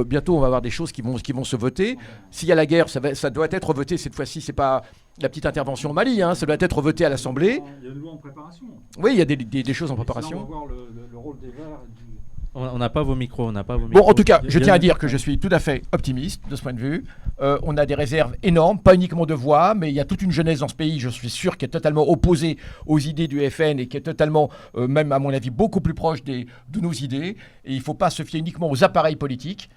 bientôt on va avoir des choses qui vont se voter. S'il y a la guerre, ça doit être voté cette fois-ci. C'est pas la petite intervention au Mali, ça doit être voté à l'Assemblée. Il y a une loi en préparation. Oui, il y a des choses en préparation. On va voir le rôle des Verts. On n'a pas vos micros, Bon, en tout cas, je tiens à dire que je suis tout à fait optimiste de ce point de vue. On a des réserves énormes, pas uniquement de voix, mais il y a toute une jeunesse dans ce pays, je suis sûr, qui est totalement opposée aux idées du FN et qui est totalement, même à mon avis, beaucoup plus proche de nos idées. Et il ne faut pas se fier uniquement aux appareils politiques,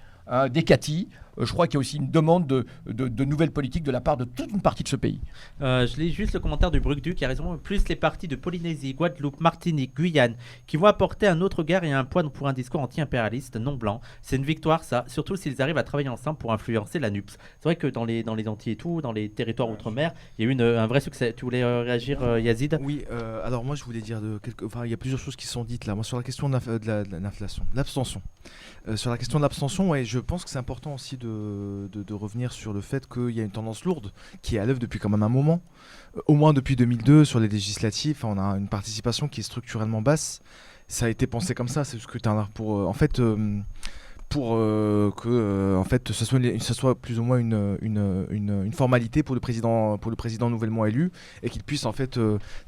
des catis. je crois qu'il y a aussi une demande de nouvelles politiques de la part de toute une partie de ce pays. Je lis juste le commentaire du Brucdu qui a raison. Plus les partis de Polynésie, Guadeloupe, Martinique, Guyane, qui vont apporter un autre regard et un poids pour un discours anti-impérialiste non blanc. C'est une victoire, ça, surtout s'ils arrivent à travailler ensemble pour influencer la NUPS. C'est vrai que dans les Antilles et tout, dans les territoires outre-mer, il y a eu un vrai succès. Tu voulais réagir, Yazid? Oui, alors moi je voulais dire il y a plusieurs choses qui sont dites là. Moi sur la question de l'inflation, l'abstention. Sur la question de l'abstention, ouais, je pense que c'est important aussi de revenir sur le fait qu'il y a une tendance lourde qui est à l'œuvre depuis quand même un moment. Au moins depuis 2002 sur les législatives, on a une participation qui est structurellement basse. Ça a été pensé comme ça, c'est le scrutin pour que ce soit plus ou moins une formalité pour le président nouvellement élu et qu'il puisse en fait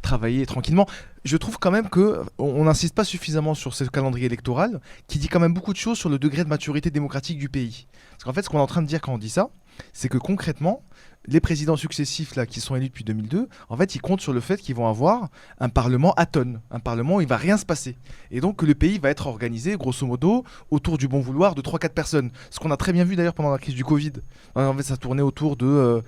travailler tranquillement. Je trouve quand même que on n'insiste pas suffisamment sur ce calendrier électoral qui dit quand même beaucoup de choses sur le degré de maturité démocratique du pays. Parce qu'en fait, ce qu'on est en train de dire quand on dit ça, c'est que concrètement, les présidents successifs là, qui sont élus depuis 2002, en fait, ils comptent sur le fait qu'ils vont avoir un parlement atone, un parlement où il ne va rien se passer. Et donc que le pays va être organisé, grosso modo, autour du bon vouloir de 3-4 personnes. Ce qu'on a très bien vu d'ailleurs pendant la crise du Covid. En fait, ça tournait autour de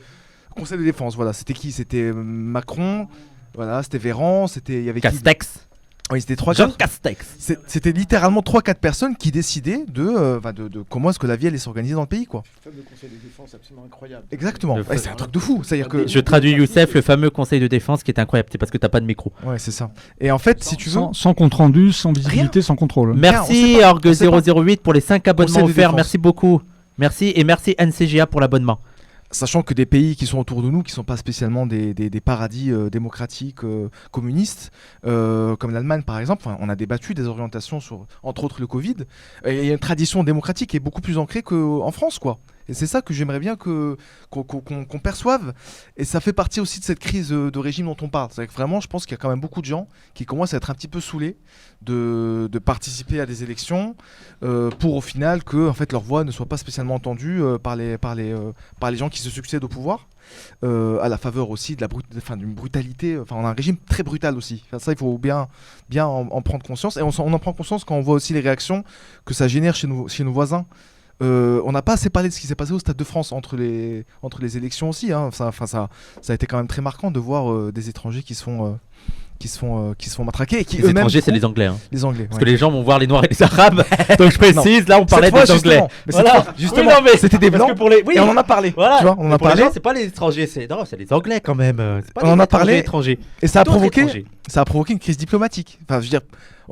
Conseil de défense. Voilà, c'était qui? C'était Macron, voilà, c'était Véran, il y avait Castex. Oui, c'était 3 Jean Castex. C'était littéralement 3-4 personnes qui décidaient de comment est-ce que la vie allait s'organiser dans le pays, quoi. Le fameux conseil de défense absolument incroyable. Exactement. C'est un truc de fou. C'est-à-dire que Je traduis Youssef, le fameux conseil de défense qui est incroyable. C'est parce que t'as pas de micro. ouais, c'est ça. Et en fait, si tu veux, Sans compte rendu, sans visibilité, sans contrôle. Merci on sait pas. Org008 pour les 5 abonnements Conseil de offerts. défense. Merci beaucoup. Merci et merci NCGA pour l'abonnement. sachant que des pays qui sont autour de nous, qui ne sont pas spécialement des paradis démocratiques communistes, comme l'Allemagne par exemple, on a débattu des orientations sur, entre autres, le Covid. Et il y a une tradition démocratique qui est beaucoup plus ancrée qu'en France, quoi. Et c'est ça que j'aimerais bien qu'on perçoive. Et ça fait partie aussi de cette crise de régime dont on parle. C'est que vraiment, je pense qu'il y a quand même beaucoup de gens qui commencent à être un petit peu saoulés de participer à des élections pour au final que en fait, leur voix ne soit pas spécialement entendue par les gens qui se succèdent au pouvoir. À la faveur aussi de d'une brutalité. Enfin, on a un régime très brutal aussi. Enfin, ça, il faut bien en prendre conscience. Et on en prend conscience quand on voit aussi les réactions que ça génère chez nos voisins. On n'a pas assez parlé de ce qui s'est passé au Stade de France entre les élections aussi. Hein. Ça a été quand même très marquant de voir des étrangers qui se font matraquer. Et qui les étrangers, c'est les Anglais. Hein. Les Anglais. Parce que les gens vont voir les Noirs et les Arabes. Donc je précise, là on parlait des Anglais. Justement, c'était des Blancs. Et on en a parlé. Voilà. Tu vois, on en a parlé. C'est pas les étrangers, c'est les Anglais quand même. Pas on en a parlé. Étrangers. Et ça a provoqué une crise diplomatique. Enfin, je veux dire,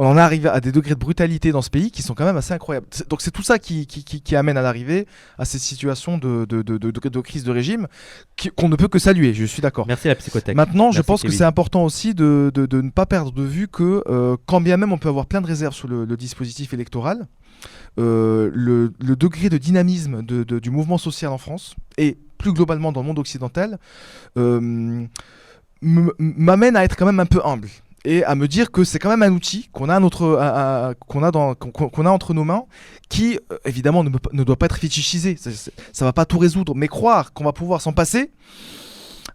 on en est arrivé à des degrés de brutalité dans ce pays qui sont quand même assez incroyables. Donc c'est tout ça qui amène à l'arrivée à ces situations de crise de régime qu'on ne peut que saluer. Je suis d'accord. Merci la psychothèque. Maintenant, je pense que c'est important aussi de ne pas perdre de vue que quand bien même on peut avoir plein de réserves sur le dispositif électoral, le degré de dynamisme du mouvement social en France et plus globalement dans le monde occidental m'amène à être quand même un peu humble et à me dire que c'est quand même un outil qu'on a entre nos mains qui évidemment ne doit pas être fétichisé. Ça va pas tout résoudre, mais croire qu'on va pouvoir s'en passer,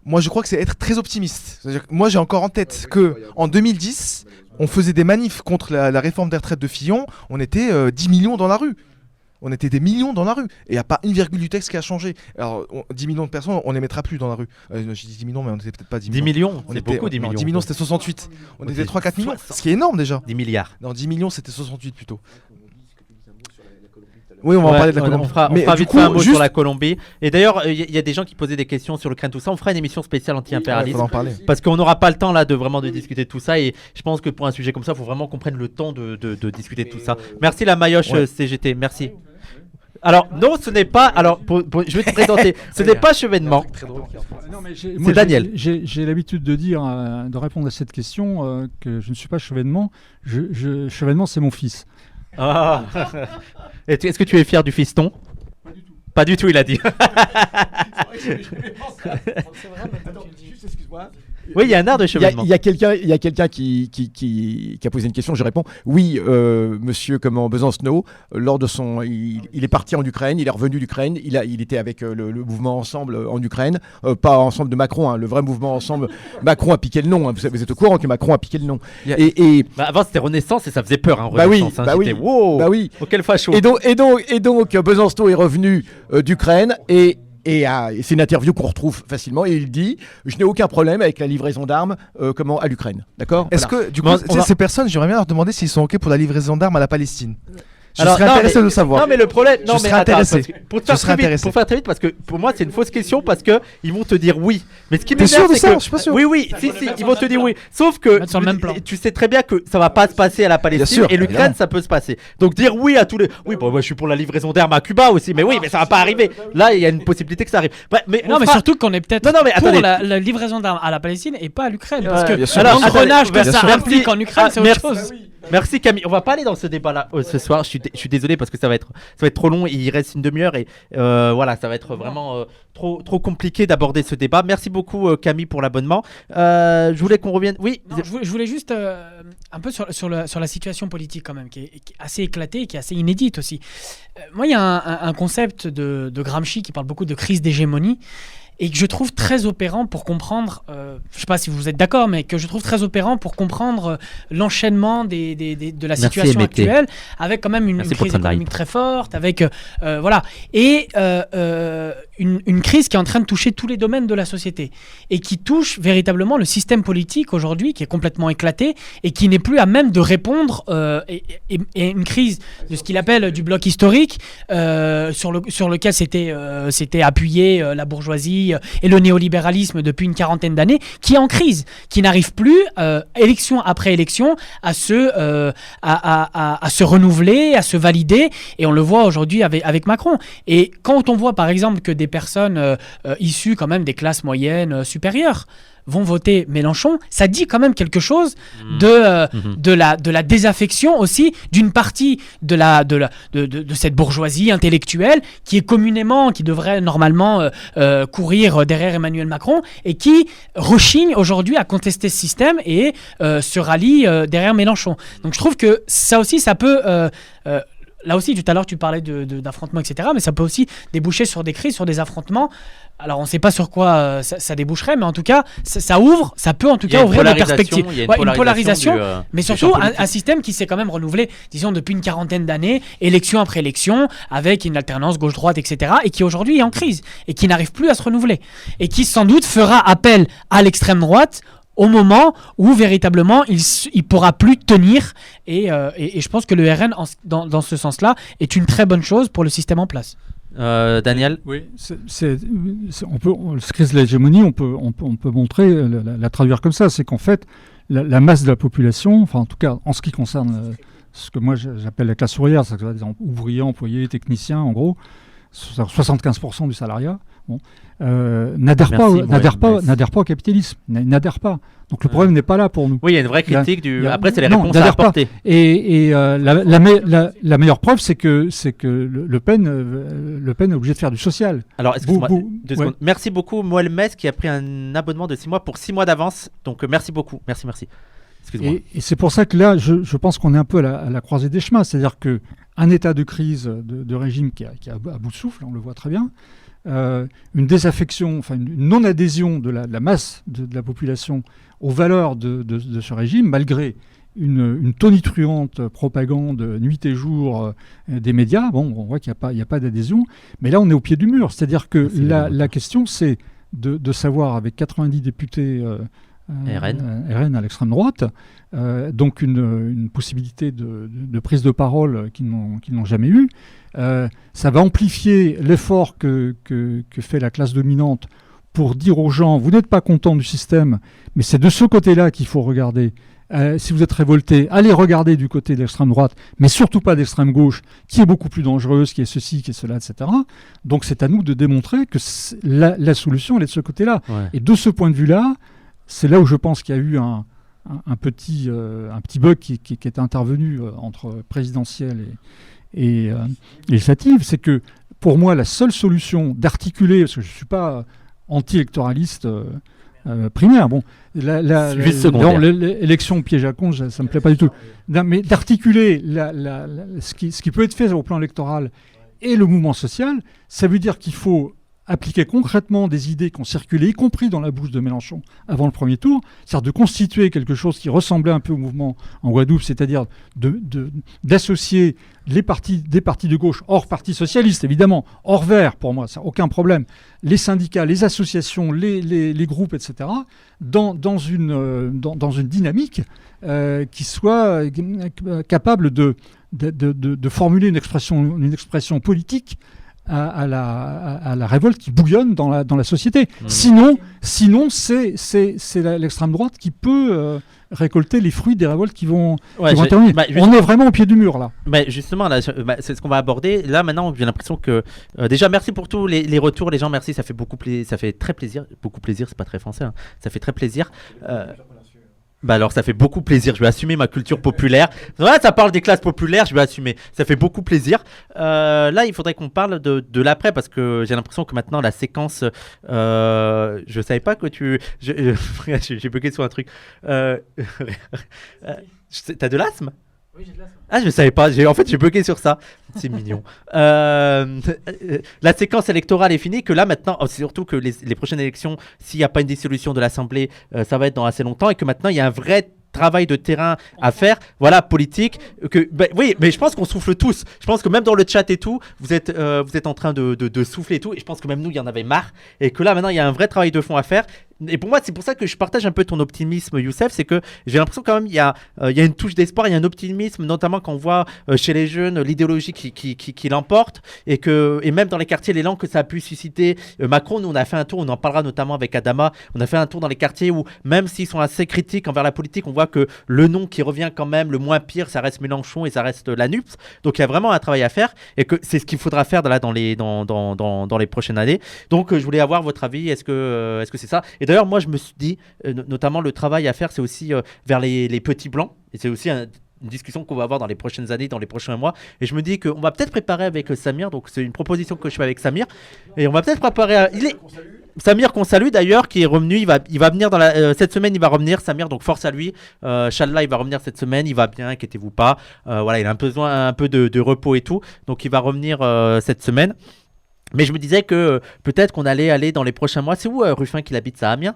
moi je crois que c'est être très optimiste. C'est-à-dire que moi j'ai encore en tête que en 2010 on faisait des manifs contre la réforme des retraites de Fillon, on était 10 millions dans la rue. On était des millions dans la rue. Et il n'y a pas une virgule du texte qui a changé. Alors, 10 millions de personnes, on ne les mettra plus dans la rue. J'ai dit 10 millions, mais on n'était peut-être pas 10 millions. 10 millions, on c'est était, beaucoup 10 millions. 10 millions, c'était 68. On était 3-4 millions, ce qui est énorme déjà. 10 milliards. Non, 10 millions, c'était 68 plutôt. Oui, on va en parler de la Colombie. On fera vite fait un mot sur la Colombie. Et d'ailleurs, il y a des gens qui posaient des questions sur l'Ukraine, tout ça. On fera une émission spéciale anti-impérialisme. En parler. Parce qu'on n'aura pas le temps là de discuter de tout ça. Et je pense que pour un sujet comme ça, il faut vraiment qu'on prenne le temps de discuter de tout ça. Merci la Mayoche CGT. Merci. Alors, non, ce n'est pas. Alors, je vais te présenter. Ce n'est pas Chevènement. C'est Daniel. J'ai l'habitude de dire, de répondre à cette question que je ne suis pas Chevènement. Chevènement, c'est mon fils. Ah. Est-ce que tu es fier du fiston ? Pas du tout. Pas du tout, il a dit. C'est vrai, juste excuse-moi. Oui, il y a un art de Il chevauchement. y a quelqu'un qui a posé une question, je réponds. Oui, monsieur Besancenot, lors de il est parti en Ukraine, il est revenu d'Ukraine, il était avec le mouvement Ensemble en Ukraine, pas Ensemble de Macron, hein, le vrai mouvement Ensemble. Macron a piqué le nom, hein, vous êtes au courant que Macron a piqué le nom. Avant c'était Renaissance et ça faisait peur. Hein, bah oui, Renaissance, hein, bah oui, j'étais, wow, bah oui. oh, quel facho. Et donc Besancenot est revenu d'Ukraine et c'est une interview qu'on retrouve facilement et il dit je n'ai aucun problème avec la livraison d'armes à l'Ukraine, d'accord. Est-ce Voilà. que du coup, ces personnes, j'aimerais bien leur demander s'ils sont ok pour la livraison d'armes à la Palestine. Je serais intéressé de savoir. Non mais le problème, Je serais intéressé. Pour faire très vite, parce que pour moi c'est une fausse question parce que ils vont te dire oui. Mais ce qui T'es sûr m'énerve de c'est ça que Je suis pas sûr. oui, si, ils vont te dire oui. Sauf que Mettre sur le même plan. tu sais très bien que ça va pas se passer à la Palestine sûr, et l'Ukraine évidemment. ça peut se passer. Donc dire oui à tous les, oui bon moi je suis pour la livraison d'armes à Cuba aussi, mais oui mais ça va pas arriver. Là il y a une possibilité que ça arrive. Bref, mais Non, mais surtout qu'on est peut-être Non, mais pour attendez. la livraison d'armes à la Palestine et pas à l'Ukraine. Parce que bien sûr. Alors, l'engrenage que attendez, ça merci. implique en Ukraine, c'est autre merci. chose. Merci Camille, on va pas aller dans ce débat là ce soir, je suis désolé parce que ça va être trop long, il reste une demi-heure et voilà, ça va être vraiment trop compliqué d'aborder ce débat. Merci beaucoup Camille pour l'abonnement. Je voulais qu'on revienne. Oui, Non, je voulais juste un peu sur la situation politique quand même, qui est assez éclatée et qui est assez inédite aussi. Moi, il y a un concept de Gramsci qui parle beaucoup de crise d'hégémonie et que je trouve très opérant pour comprendre, je ne sais pas si vous êtes d'accord, mais que je trouve très opérant pour comprendre l'enchaînement de la situation MT. actuelle, avec quand même une Merci pour crise ton live. économique très forte, avec voilà, et une crise qui est en train de toucher tous les domaines de la société et qui touche véritablement le système politique aujourd'hui, qui est complètement éclaté et qui n'est plus à même de répondre et une crise de ce qu'il appelle du bloc historique sur lequel s'était appuyé la bourgeoisie et le néolibéralisme depuis une quarantaine d'années, qui est en crise, qui n'arrive plus, élection après élection, à se renouveler, à se valider, et on le voit aujourd'hui avec Macron. Et quand on voit par exemple que des personnes issues quand même des classes moyennes supérieures vont voter Mélenchon, ça dit quand même quelque chose de la désaffection aussi d'une partie de cette bourgeoisie intellectuelle qui est communément, qui devrait normalement courir derrière Emmanuel Macron et qui rechigne aujourd'hui à contester ce système et se rallie derrière Mélenchon. Donc je trouve que ça aussi, ça peut... Là aussi, tout à l'heure, tu parlais d'affrontements, etc. Mais ça peut aussi déboucher sur des crises, sur des affrontements. Alors, on ne sait pas sur quoi ça déboucherait, mais en tout cas, ça peut en tout cas ouvrir des perspectives. Il y a une polarisation, mais du surtout champ politique. un système qui s'est quand même renouvelé, disons, depuis une quarantaine d'années, élection après élection, avec une alternance gauche-droite, etc. Et qui aujourd'hui est en crise et qui n'arrive plus à se renouveler. Et qui sans doute fera appel à l'extrême droite au moment où véritablement il pourra plus tenir et je pense que le RN dans ce sens-là est une très bonne chose pour le système en place. Daniel. Oui, cette crise de l'hégémonie, on peut montrer, la traduire comme ça, c'est qu'en fait la masse de la population, enfin en tout cas en ce qui concerne ce que moi j'appelle la classe ouvrière, c'est-à-dire des ouvriers, employés, techniciens, en gros, 75% du salariat. Bon, n'adhère pas au capitalisme, n'adhère pas. Donc le problème n'est pas là pour nous. Oui, il y a une vraie critique après c'est les non, réponses à apporter. Et la meilleure preuve, c'est que Le Pen est obligé de faire du social. Alors, excuse-moi, Ouais. 2 secondes. Merci beaucoup Moël Metz qui a pris un abonnement de 6 mois pour 6 mois d'avance. Donc merci beaucoup, merci. Excuse-moi. Et c'est pour ça que là, je pense qu'on est un peu à la croisée des chemins. C'est-à-dire qu'un état de crise de régime qui est à bout de souffle, on le voit très bien, une désaffection, enfin une non-adhésion de la masse de la population aux valeurs de ce régime, malgré une tonitruante propagande nuit et jour des médias. Bon, on voit qu'il n'y a pas d'adhésion, mais là on est au pied du mur. C'est-à-dire que la question, c'est de savoir, avec 90 députés RN à l'extrême droite, donc une possibilité de prise de parole qu'ils n'ont jamais eue. Ça va amplifier l'effort que fait la classe dominante pour dire aux gens, vous n'êtes pas content du système, mais c'est de ce côté-là qu'il faut regarder. Si vous êtes révolté, allez regarder du côté de l'extrême droite, mais surtout pas d'extrême gauche, qui est beaucoup plus dangereuse, qui est ceci, qui est cela, etc. Donc c'est à nous de démontrer que la solution, elle est de ce côté-là. Ouais. Et de ce point de vue-là, c'est là où je pense qu'il y a eu un petit bug qui est intervenu entre présidentielle et législative. C'est que pour moi, la seule solution d'articuler, parce que je ne suis pas anti-électoraliste primaire. Bon, Juste secondaire. L'élection piège à con, ça me plaît pas du tout. Non, mais d'articuler ce qui peut être fait au plan électoral et le mouvement social, ça veut dire qu'il faut appliquer concrètement des idées qui ont circulé, y compris dans la bouche de Mélenchon avant le premier tour, c'est-à-dire de constituer quelque chose qui ressemblait un peu au mouvement en Guadeloupe, c'est-à-dire d'associer des partis de gauche, hors parti socialiste évidemment, hors vert pour moi, ça aucun problème, les syndicats, les associations, les groupes, etc., dans une dynamique qui soit capable de formuler une expression politique à la révolte qui bouillonne dans la société. Sinon c'est l'extrême droite qui peut récolter les fruits des révoltes qui vont intervenir. On est vraiment au pied du mur là. Justement, là, c'est ce qu'on va aborder. Là, maintenant, j'ai l'impression que déjà, merci pour tous les retours, les gens, merci. Ça fait ça fait très plaisir. Beaucoup plaisir, c'est pas très français. Hein. Ça fait très plaisir. Alors ça fait beaucoup plaisir, je vais assumer ma culture populaire. Ouais, ça parle des classes populaires, je vais assumer. Ça fait beaucoup plaisir. Là, il faudrait qu'on parle de l'après parce que j'ai l'impression que maintenant la séquence... je savais pas que tu... J'ai bugué sur un truc. T'as de l'asthme ? Oui, j'ai de l'asthme. Ah, je ne savais pas. En fait, j'ai bugué sur ça. C'est mignon. La séquence électorale est finie. Que là, maintenant, c'est surtout que les prochaines élections, s'il n'y a pas une dissolution de l'Assemblée, ça va être dans assez longtemps. Et que maintenant, il y a un vrai travail de terrain à faire, voilà, politique. Oui, mais je pense qu'on souffle tous. Je pense que même dans le chat et tout, vous êtes en train de souffler et tout. Et je pense que même nous, il y en avait marre. Et que là, maintenant, il y a un vrai travail de fond à faire. Et pour moi, c'est pour ça que je partage un peu ton optimisme, Youssef. C'est que j'ai l'impression quand même il y a une touche d'espoir, il y a un optimisme, notamment quand on voit chez les jeunes l'idéologie qui l'emporte et même dans les quartiers, l'élan que ça a pu susciter. Macron, nous, on a fait un tour, on en parlera notamment avec Adama. On a fait un tour dans les quartiers où, même s'ils sont assez critiques envers la politique, on voit que le nom qui revient quand même, le moins pire, ça reste Mélenchon et ça reste la NUPS. Donc il y a vraiment un travail à faire et que c'est ce qu'il faudra faire dans les prochaines années. Donc je voulais avoir votre avis. Est-ce que c'est ça? Et d'ailleurs, moi, je me suis dit, notamment le travail à faire, c'est aussi vers les petits blancs. Et c'est aussi une discussion qu'on va avoir dans les prochaines années, dans les prochains mois. Et je me dis qu'on va peut-être préparer avec Samir. Donc, c'est une proposition que je fais avec Samir. Et on va peut-être préparer... Samir, qu'on salue d'ailleurs, qui est revenu. Il va venir cette semaine, il va revenir. Samir, donc force à lui. Inch'Allah, il va revenir cette semaine. Il va bien, inquiétez-vous pas. Voilà, il a besoin un peu de repos et tout. Donc, il va revenir cette semaine. Mais je me disais que peut-être qu'on allait aller dans les prochains mois. C'est où Ruffin qu'il habite? C'est à Amiens?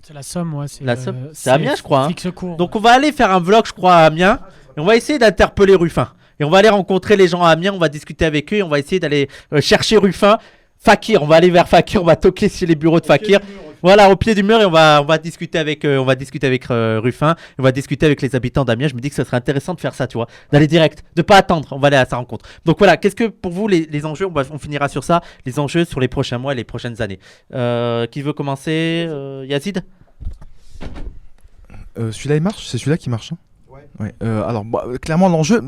C'est la Somme, ouais. La Somme. C'est Amiens, je crois. Fixe-court. Donc on va aller faire un vlog, je crois, à Amiens. Et on va essayer d'interpeller Ruffin. Et on va aller rencontrer les gens à Amiens. On va discuter avec eux. Et on va essayer d'aller chercher Ruffin. Fakir, on va aller vers Fakir. On va toquer sur les bureaux de Fakir. Voilà, au pied du mur, et on va discuter avec Ruffin, on va discuter avec les habitants d'Amiens. Je me dis que ce serait intéressant de faire ça, tu vois, d'aller direct, de pas attendre, on va aller à sa rencontre. Donc voilà, qu'est-ce que pour vous les enjeux, on finira sur ça, les enjeux sur les prochains mois et les prochaines années. Qui veut commencer? Yazid? Celui-là il marche, c'est celui-là qui marche. Hein. Ouais. Alors, clairement, l'enjeu,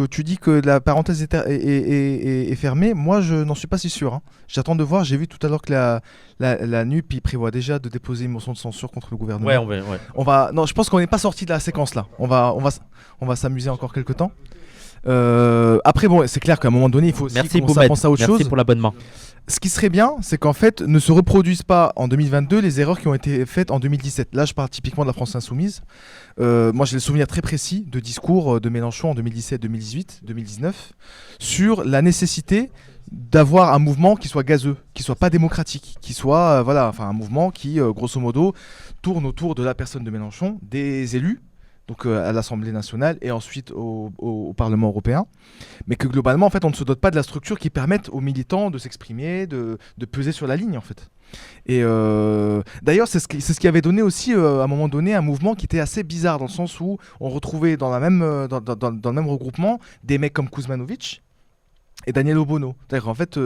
tu dis que la parenthèse est fermée. Moi, je n'en suis pas si sûr. Hein. J'attends de voir. J'ai vu tout à l'heure que la NUP prévoit déjà de déposer une motion de censure contre le gouvernement. Ouais. Non, je pense qu'on n'est pas sorti de la séquence là. On va s'amuser encore quelques temps. Après, bon, c'est clair qu'à un moment donné, il faut aussi commencer à penser à autre chose. Merci pour l'abonnement. Ce qui serait bien, c'est qu'en fait, ne se reproduisent pas en 2022 les erreurs qui ont été faites en 2017. Là, je parle typiquement de la France Insoumise. Moi, j'ai le souvenir très précis de discours de Mélenchon en 2017, 2018, 2019 sur la nécessité d'avoir un mouvement qui soit gazeux, qui soit pas démocratique, qui soit un mouvement qui, grosso modo, tourne autour de la personne de Mélenchon, des élus. Donc à l'Assemblée nationale et ensuite au Parlement européen, mais que globalement en fait on ne se dote pas de la structure qui permette aux militants de s'exprimer, de peser sur la ligne en fait. Et d'ailleurs c'est ce qui avait donné aussi à un moment donné un mouvement qui était assez bizarre dans le sens où on retrouvait dans le même regroupement des mecs comme Kuzmanovic et Daniel Obono. C'est-à-dire en fait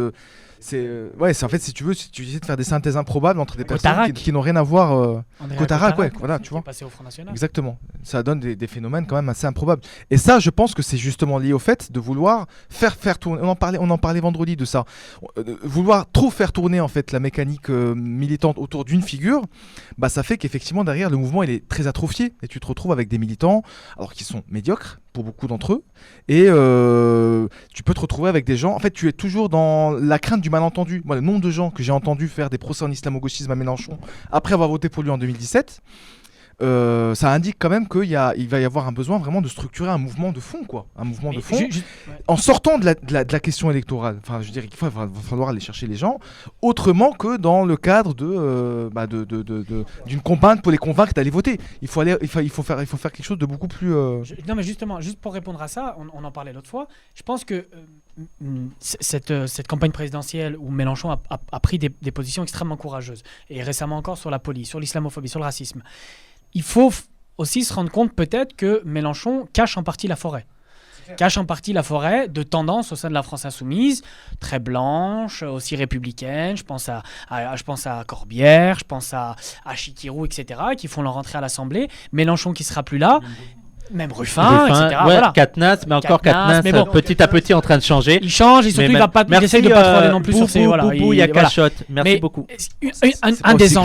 si tu essaies de faire des synthèses improbables entre des personnes qui n'ont rien à voir. Kotarak, voilà, tu vois. Passé au Front National. Exactement. Ça donne des phénomènes quand même assez improbables. Et ça, je pense que c'est justement lié au fait de vouloir faire tourner. On en parlait vendredi de ça. Vouloir trop faire tourner en fait la mécanique militante autour d'une figure, ça fait qu'effectivement derrière le mouvement il est très atrophié et tu te retrouves avec des militants alors qui sont médiocres pour beaucoup d'entre eux et tu peux te retrouver avec des gens. En fait, tu es toujours dans la crainte du malentendu. Moi, le nombre de gens que j'ai entendu faire des procès en islamo-gauchisme à Mélenchon après avoir voté pour lui en 2017, ça indique quand même qu'il va y avoir un besoin vraiment de structurer un mouvement de fond, quoi. Un mouvement de fond. En sortant de la question électorale. Enfin, je dirais qu'il va falloir aller chercher les gens autrement que dans le cadre d'une campagne pour les convaincre d'aller voter. Il faut faire quelque chose de beaucoup plus. Non, mais justement, juste pour répondre à ça, on en parlait l'autre fois. Je pense que cette campagne présidentielle où Mélenchon a pris des positions extrêmement courageuses, et récemment encore sur la police, sur l'islamophobie, sur le racisme. Il faut aussi se rendre compte peut-être que Mélenchon cache en partie la forêt. Cache en partie la forêt de tendances au sein de la France insoumise, très blanche, aussi républicaine. Je pense à Corbière, je pense à Chikirou, etc., qui font leur rentrée à l'Assemblée. Mélenchon qui sera plus là. Même Ruffin, etc. Ouais, voilà. Katnas, mais encore Katnas, mais bon, petit à petit en train de changer. Il change et surtout il essaye de pas trop aller non plus sur ses. Voilà, il y a cachotte. Merci beaucoup. Un des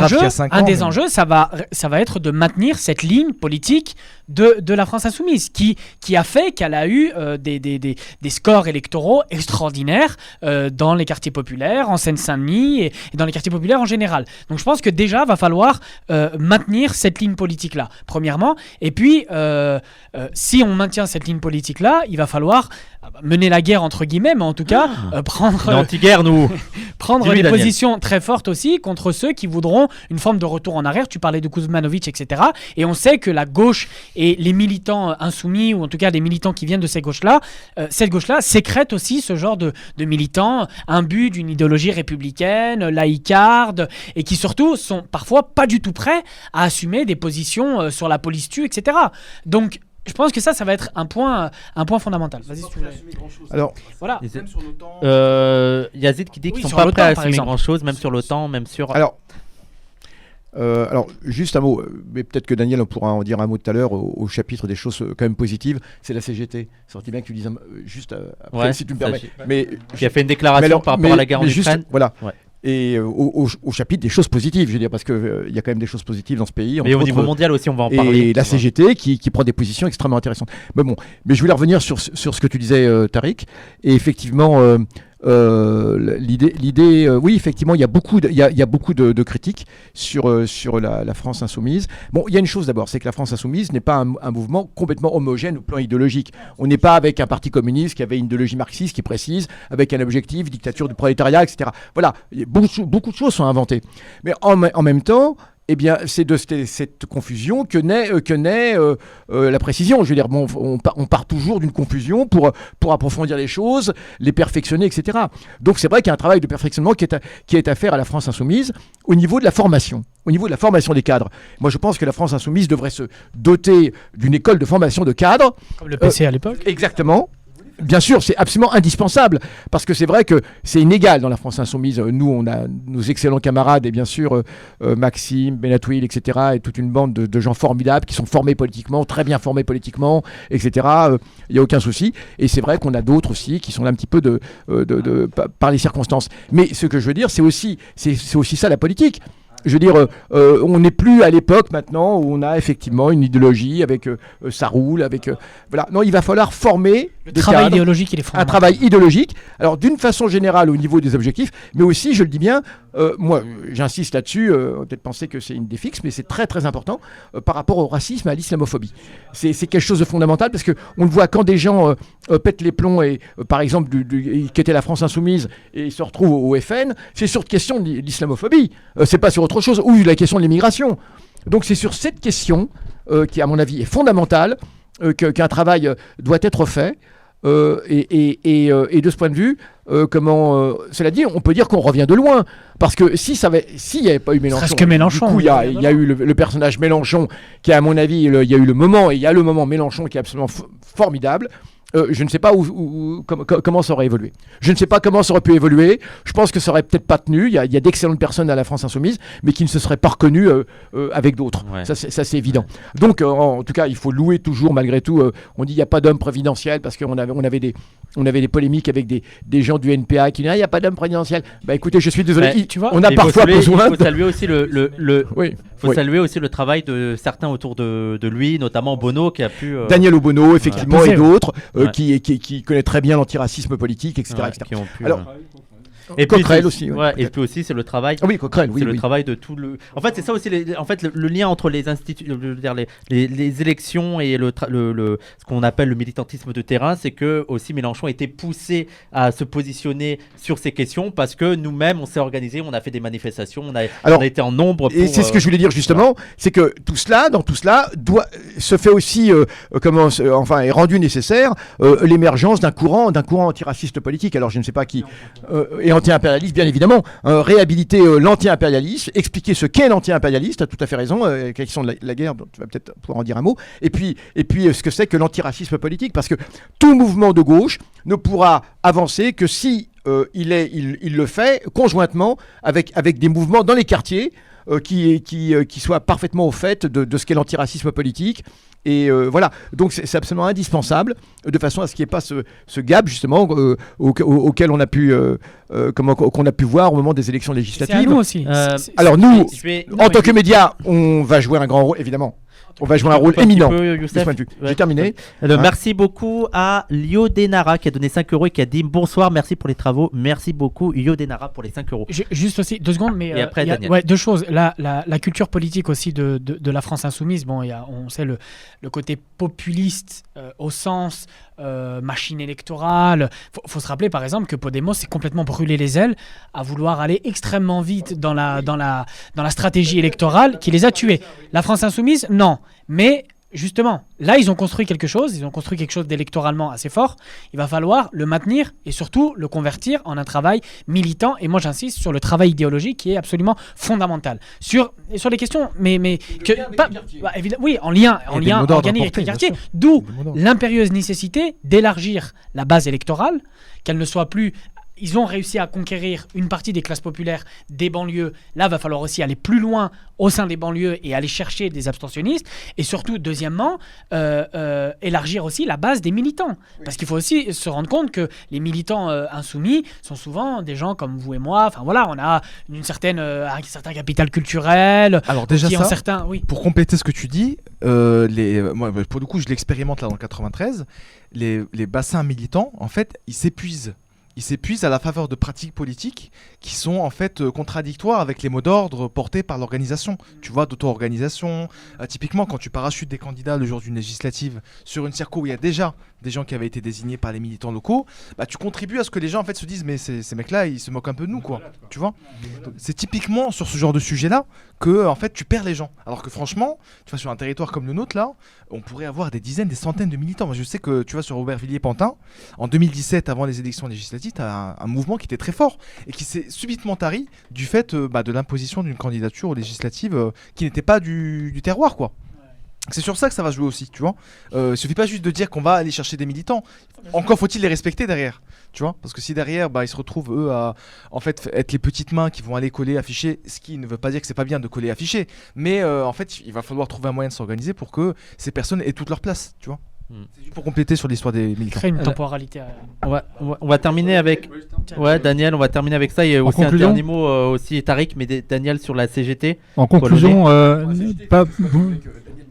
enjeux, ça va être de maintenir cette ligne politique de la France insoumise qui a fait qu'elle a eu des scores électoraux extraordinaires dans les quartiers populaires, en Seine-Saint-Denis et dans les quartiers populaires en général. Donc je pense que déjà va falloir maintenir cette ligne politique-là, premièrement. Et puis si on maintient cette ligne politique-là, il va falloir mener la guerre entre guillemets, mais en tout cas prendre l'anti-guerre, prendre des positions très fortes aussi contre ceux qui voudront une forme de retour en arrière. Tu parlais de Kuzmanovic, etc. Et on sait que la gauche et les militants insoumis, ou en tout cas les militants qui viennent de cette gauche-là sécrètent aussi ce genre de militants imbus d'une idéologie républicaine, laïcarde, et qui surtout sont parfois pas du tout prêts à assumer des positions sur la police tue, etc. Donc je pense que ça va être un point fondamental. Vas-y, si tu veux. Alors, voilà. Yazid qui dit qu'ils sont pas prêts à assumer grand-chose, même sur l'OTAN, même sur... Alors, juste un mot, mais peut-être que Daniel, on pourra en dire un mot tout à l'heure au chapitre des choses quand même positives, c'est la CGT. Ça aurait été bien que tu dises juste après, si tu me permets. Mais qui a fait une déclaration par rapport à la guerre en Ukraine. Voilà. Ouais. Et au chapitre des choses positives, je veux dire, parce qu'il y a quand même des choses positives dans ce pays. Mais au niveau mondial aussi, on va en parler. Et la CGT qui prend des positions extrêmement intéressantes. Mais je voulais revenir sur ce que tu disais, Tariq. Et effectivement, l'idée, oui, effectivement, il y a beaucoup de critiques sur la France insoumise. Bon, il y a une chose d'abord, c'est que la France insoumise n'est pas un mouvement complètement homogène au plan idéologique. On n'est pas avec un parti communiste qui avait une idéologie marxiste qui est précise, avec un objectif, dictature du prolétariat, etc. Voilà, beaucoup de choses sont inventées. Mais en même temps, eh bien, c'est de cette confusion que naît la précision. Je veux dire, bon, on part toujours d'une confusion pour approfondir les choses, les perfectionner, etc. Donc c'est vrai qu'il y a un travail de perfectionnement qui est à faire à la France insoumise au niveau de la formation. Au niveau de la formation des cadres. Moi, je pense que la France insoumise devrait se doter d'une école de formation de cadres. Comme le PC à l'époque. Exactement. Bien sûr, c'est absolument indispensable, parce que c'est vrai que c'est inégal dans la France insoumise. Nous, on a nos excellents camarades, et bien sûr Maxime, Benatouil, etc., et toute une bande de gens formidables qui sont formés politiquement, très bien formés politiquement, etc. Il n'y a aucun souci. Et c'est vrai qu'on a d'autres aussi qui sont là un petit peu par les circonstances. Mais ce que je veux dire, c'est aussi ça la politique. Je veux dire, on n'est plus à l'époque maintenant où on a effectivement une idéologie avec ça roule, avec voilà. Non, il va falloir former le travail idéologique, il est fondamental. Un travail idéologique. Alors d'une façon générale au niveau des objectifs, mais aussi, je le dis bien, moi j'insiste là-dessus. On va peut-être penser que c'est une idée fixe, mais c'est très très important par rapport au racisme et à l'islamophobie. C'est quelque chose de fondamental parce que on le voit quand des gens pètent les plombs et par exemple qui était la France insoumise et se retrouvent au FN, c'est sur la question de l'islamophobie. C'est pas sur autre chose, ou la question de l'immigration. Donc c'est sur cette question qui, à mon avis, est fondamentale qu'un travail doit être fait. Et de ce point de vue, cela dit, on peut dire qu'on revient de loin. Parce que s'il n'y avait pas eu Mélenchon, du coup, il y a eu le personnage Mélenchon qui, à mon avis, il y a eu le moment, et il y a le moment Mélenchon qui est absolument formidable. Je ne sais pas comment ça aurait évolué. Je ne sais pas comment ça aurait pu évoluer. Je pense que ça aurait peut-être pas tenu. Il y a d'excellentes personnes à la France insoumise, mais qui ne se seraient pas reconnues avec d'autres. Ouais. Ça, c'est évident. Donc, en tout cas, il faut louer toujours, malgré tout. On dit il n'y a pas d'homme présidentiel parce qu'on avait des polémiques avec des gens du NPA qui disaient il n'y a pas d'homme présidentiel. Bah écoutez, je suis désolé. Tu vois, on a parfois besoin. Il faut saluer aussi saluer aussi le travail de certains autour de lui, notamment Bono qui a pu. Daniel Obono, effectivement, et d'autres. Qui connaît très bien l'antiracisme politique, etc. etc. Alors, Et puis, Coquerel c'est- aussi. ouais, ouais, et peut-être. puis aussi, c'est le travail. Ah oui, Coquerel, oui. C'est le oui. travail de tout le. En fait, c'est ça aussi. En fait, le lien entre les instituts, les élections et ce qu'on appelle le militantisme de terrain, c'est que aussi Mélenchon était poussé à se positionner sur ces questions parce que nous-mêmes, on s'est organisé, on a fait des manifestations, Alors, on a été en nombre. Et pour, c'est ce que je voulais dire justement, c'est que dans tout cela, se fait aussi, est rendu nécessaire l'émergence d'un courant antiraciste politique. Alors je ne sais pas qui, et anti-impérialiste bien évidemment, réhabiliter l'anti-impérialisme, expliquer ce qu'est l'anti-impérialiste, tu as tout à fait raison, la question de la guerre, tu vas peut-être pouvoir en dire un mot, et puis ce que c'est que l'antiracisme politique, parce que tout mouvement de gauche ne pourra avancer que si il le fait conjointement avec des mouvements dans les quartiers qui soient parfaitement au fait de ce qu'est l'antiracisme politique. Et voilà, donc c'est absolument indispensable de façon à ce qu'il n'y ait pas ce gap justement auquel on a pu qu'on a pu voir au moment des élections C'est à législatives. nous aussi. Alors nous, Non, en tant que médias, on va jouer un grand rôle évidemment. On va jouer un rôle éminent. De ce point de vue. J'ai terminé. Merci beaucoup à Lio Denara qui a donné 5 € et qui a dit bonsoir, merci pour les travaux. Merci beaucoup Lio Denara pour les 5 €. Juste aussi 2 secondes, mais Et après, il y a- Daniel. ouais, deux choses. La culture politique aussi de la France insoumise. Bon, on sait le côté populiste au sens machine électorale. Faut se rappeler par exemple que Podemos s'est complètement brûlé les ailes à vouloir aller extrêmement vite dans la stratégie électorale qui les a tués. La France insoumise, non. Mais justement, là, ils ont construit quelque chose d'électoralement assez fort. Il va falloir le maintenir et surtout le convertir en un travail militant. Et moi, j'insiste sur le travail idéologique qui est absolument fondamental. Sur les questions, oui, en lien des mots d'ordre organique à avec les porter, quartiers. bien sûr. D'où Des mots d'ordre. l'impérieuse nécessité d'élargir la base électorale, qu'elle ne soit plus. Ils ont réussi à conquérir une partie des classes populaires des banlieues. Là, va falloir aussi aller plus loin au sein des banlieues et aller chercher des abstentionnistes. Et surtout, deuxièmement, élargir aussi la base des militants. Parce qu'il faut aussi se rendre compte que les militants insoumis sont souvent des gens comme vous et moi. Enfin voilà, on a un certain capital culturel. Alors déjà qui ont ça, certains, oui. pour compléter ce que tu dis, moi, pour le coup, je l'expérimente là dans le 93. Les bassins militants, en fait, ils s'épuisent. Ils s'épuisent à la faveur de pratiques politiques qui sont en fait contradictoires avec les mots d'ordre portés par l'organisation. Tu vois, d'auto-organisation. Typiquement, quand tu parachutes des candidats le jour d'une législative sur une circo où il y a déjà des gens qui avaient été désignés par les militants locaux, bah, tu contribues à ce que les gens en fait se disent mais ces mecs-là, ils se moquent un peu de nous, quoi. Tu vois. Donc, c'est typiquement sur ce genre de sujet-là que en fait tu perds les gens. Alors que franchement, tu vois, sur un territoire comme le nôtre là, on pourrait avoir des dizaines, des centaines de militants. Moi, je sais que tu vois sur Aubervilliers-Pantin, en 2017, avant les élections législatives, tu as un mouvement qui était très fort et qui s'est subitement tari du fait de l'imposition d'une candidature aux législatives qui n'était pas du terroir, quoi. C'est sur ça que ça va jouer aussi, tu vois. Il suffit pas juste de dire qu'on va aller chercher des militants. Encore faut-il les respecter derrière, tu vois. Parce que si derrière, ils se retrouvent eux à en fait être les petites mains qui vont aller coller, afficher, ce qui ne veut pas dire que c'est pas bien de coller, afficher, mais en fait, il va falloir trouver un moyen de s'organiser pour que ces personnes aient toute leur place, tu vois. C'est juste pour compléter sur l'histoire des militants. Créer une temporalité. On va terminer avec. Ouais, Daniel, on va terminer avec ça. Il y a aussi conclusion, un dernier mot aussi, Tariq, mais Daniel sur la CGT. En conclusion,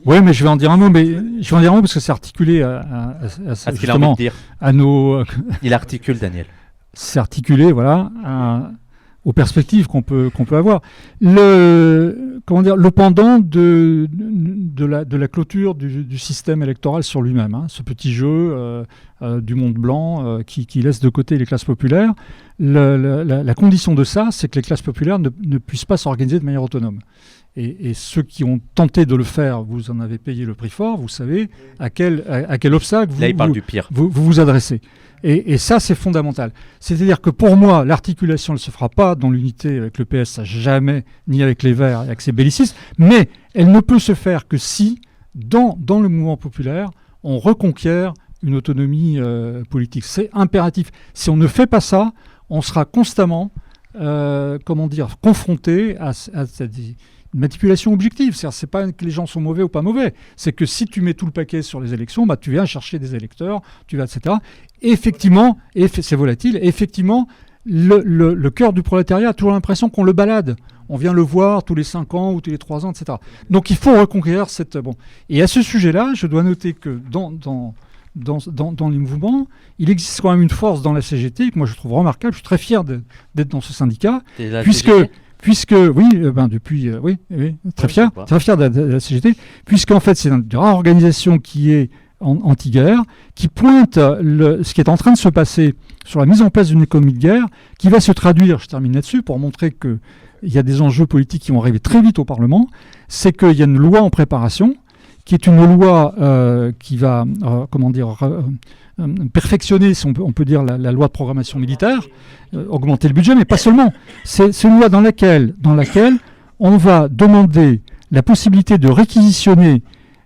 oui, mais je vais en dire un mot, parce que c'est articulé À ce qu'il a envie de dire. à nos. Il articule, Daniel. C'est articulé, voilà, aux perspectives qu'on peut avoir. Le pendant de la clôture du système électoral sur lui-même, hein, ce petit jeu du monde blanc qui laisse de côté les classes populaires. La condition de ça, c'est que les classes populaires ne puissent pas s'organiser de manière autonome. Et ceux qui ont tenté de le faire, vous en avez payé le prix fort, vous savez à quel obstacle Là, il parle du pire. vous adressez. Et ça, c'est fondamental. C'est-à-dire que pour moi, l'articulation ne se fera pas dans l'unité avec le PS, jamais, ni avec les Verts et avec ces bellicistes, mais elle ne peut se faire que si, dans le mouvement populaire, on reconquiert une autonomie politique. C'est impératif. Si on ne fait pas ça, on sera constamment confronté à des manipulation objective. C'est pas que les gens sont mauvais ou pas mauvais. C'est que si tu mets tout le paquet sur les élections, tu viens chercher des électeurs, etc. Effectivement, c'est volatile. Effectivement, le cœur du prolétariat a toujours l'impression qu'on le balade. On vient le voir tous les 5 ans ou tous les 3 ans, etc. Donc il faut reconquérir cette... Bon. Et à ce sujet-là, je dois noter que dans dans les mouvements. Il existe quand même une force dans la CGT que moi je trouve remarquable. Je suis très fier d'être dans ce syndicat, puisque oui, depuis, oui, très fier de la CGT, puisqu'en fait c'est une rare organisation qui est anti-guerre, qui pointe ce qui est en train de se passer sur la mise en place d'une économie de guerre, qui va se traduire, je termine là-dessus, pour montrer qu'il y a des enjeux politiques qui vont arriver très vite au Parlement, c'est qu'il y a une loi en préparation, qui est une loi qui va, perfectionner, si on peut dire, la loi de programmation militaire, augmenter le budget, mais pas seulement. C'est une loi dans laquelle on va demander la possibilité de réquisitionner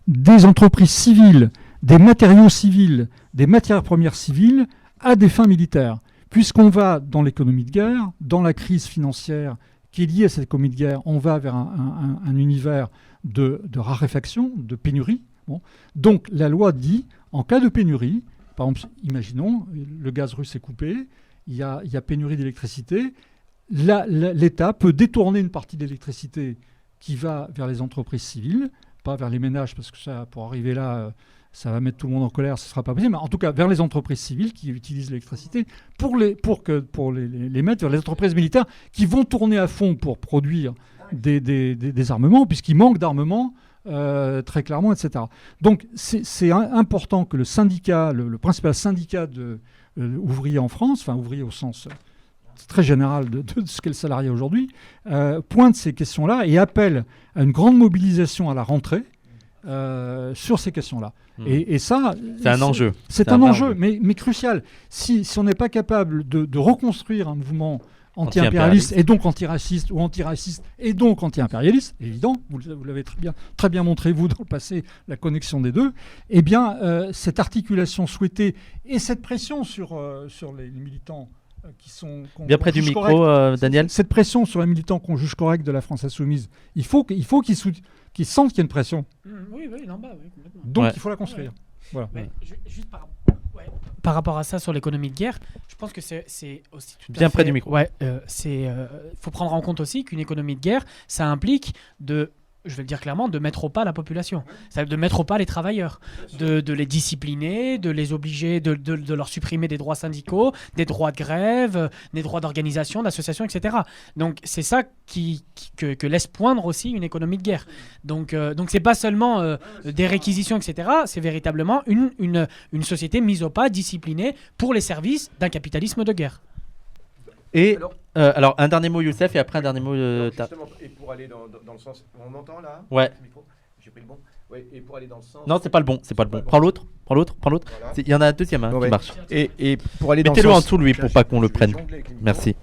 des entreprises civiles, des matériaux civils, des matières premières civiles à des fins militaires. Puisqu'on va dans l'économie de guerre, dans la crise financière qui est liée à cette économie de guerre, on va vers un univers de raréfaction, de pénurie. Bon. Donc la loi dit, en cas de pénurie, par exemple, imaginons, le gaz russe est coupé, il y a pénurie d'électricité, l'État peut détourner une partie de l'électricité qui va vers les entreprises civiles, pas vers les ménages, parce que ça, pour arriver là, ça va mettre tout le monde en colère, ce ne sera pas possible, mais en tout cas vers les entreprises civiles qui utilisent l'électricité, pour les mettre vers les entreprises militaires qui vont tourner à fond pour produire des armements, puisqu'il manque d'armements, très clairement, etc. Donc c'est important que le syndicat, le principal syndicat ouvrier en France, enfin ouvrier au sens très général de ce qu'est le salarié aujourd'hui, pointe ces questions-là et appelle à une grande mobilisation à la rentrée sur ces questions-là. Et ça, c'est un enjeu. C'est un enjeu, mais crucial. Si on n'est pas capable de reconstruire un mouvement anti-impérialiste et donc antiraciste, ou antiraciste et donc anti-impérialiste, évident, vous l'avez très bien montré, vous, dans le passé, la connexion des deux, eh bien, cette articulation souhaitée et cette pression sur les militants qui sont... Bien près du micro, Daniel. Cette pression sur les militants qu'on juge corrects de la France insoumise, il faut qu'ils sentent qu'il y a une pression. Oui, non, oui, complètement. Donc, il faut la construire. Voilà. Mais, juste par rapport à ça, sur l'économie de guerre, je pense que c'est aussi tout bien près du micro. Ouais, faut prendre en compte aussi qu'une économie de guerre, ça implique je vais le dire clairement, de mettre au pas la population, de mettre au pas les travailleurs, de les discipliner, de les obliger, de leur supprimer des droits syndicaux, des droits de grève, des droits d'organisation, d'association, etc. Donc c'est ça que laisse poindre aussi une économie de guerre. Donc c'est pas seulement des réquisitions, etc. C'est véritablement une société mise au pas, disciplinée pour les services d'un capitalisme de guerre. Et alors, un dernier mot, Youssef, et après un dernier mot. Justement, et pour aller dans le sens. On m'entend là ? Ouais. J'ai pris le bon. Ouais, et pour aller dans le sens. Non, c'est pas le bon. Prends l'autre. Voilà. Il y en a un deuxième qui marche. Et pour aller dans le sens. Mettez-le en dessous, lui, pour pas qu'on le prenne. Merci.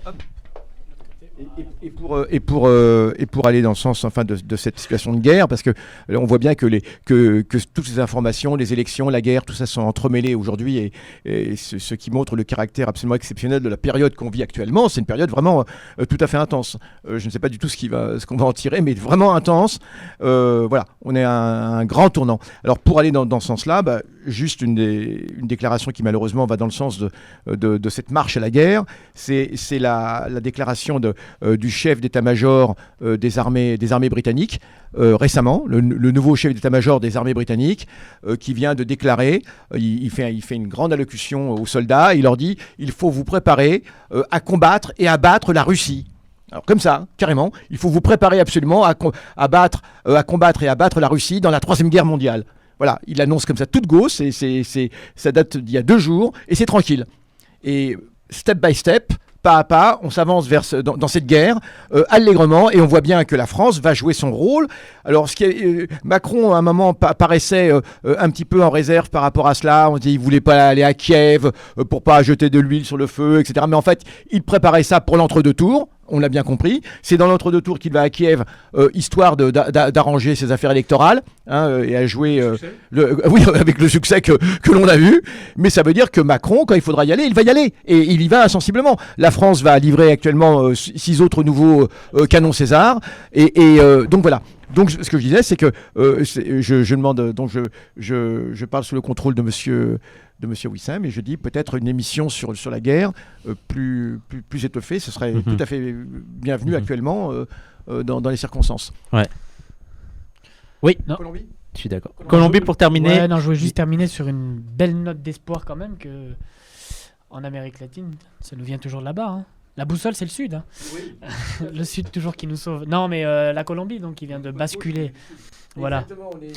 Et pour aller dans le sens enfin de cette situation de guerre, parce que on voit bien que toutes ces informations, les élections, la guerre, tout ça sont entremêlés aujourd'hui, et ce qui montre le caractère absolument exceptionnel de la période qu'on vit actuellement. C'est une période vraiment tout à fait intense. Je ne sais pas du tout ce qu'on va en tirer, mais vraiment intense. Voilà, on est à un grand tournant. Alors pour aller dans ce sens-là, juste une déclaration qui malheureusement va dans le sens de cette marche à la guerre. C'est la déclaration du chef d'état-major des armées britanniques récemment, le nouveau chef d'état-major des armées britanniques qui vient de déclarer, il fait une grande allocution aux soldats, il leur dit « Il faut vous préparer à combattre et à battre la Russie ». Alors comme ça, carrément, il faut vous préparer absolument à combattre et à battre la Russie dans la Troisième Guerre mondiale. Voilà, il annonce comme ça toute gauche, ça date d'il y a 2 jours, et c'est tranquille. Et step by step, pas à pas, on s'avance dans cette guerre allègrement, et on voit bien que la France va jouer son rôle. Alors, Macron, à un moment, paraissait un petit peu en réserve par rapport à cela. On dit qu'il ne voulait pas aller à Kiev pour pas jeter de l'huile sur le feu, etc. Mais en fait, il préparait ça pour l'entre-deux tours. On l'a bien compris. C'est dans l'entre-deux tours qu'il va à Kiev, histoire d'arranger ses affaires électorales et à jouer oui, avec le succès que l'on a eu. Mais ça veut dire que Macron, quand il faudra y aller, il va y aller. Et il y va sensiblement. La France va livrer actuellement 6 autres nouveaux canons César. Et donc voilà. Donc ce que je disais, c'est que je demande, donc je parle sous le contrôle de monsieur Wissem, et je dis peut-être une émission sur la guerre plus étoffée, ce serait tout à fait bienvenu actuellement dans les circonstances. Ouais. Oui. Colombie ? Je suis d'accord. Colombie pour terminer. Ouais, non, je voulais juste terminer sur une belle note d'espoir quand même que en Amérique latine, ça nous vient toujours de là-bas. Hein. La boussole, c'est le sud. Hein. Oui. Le sud toujours qui nous sauve. Non, mais la Colombie, donc, qui vient de basculer. Voilà. Exactement, on est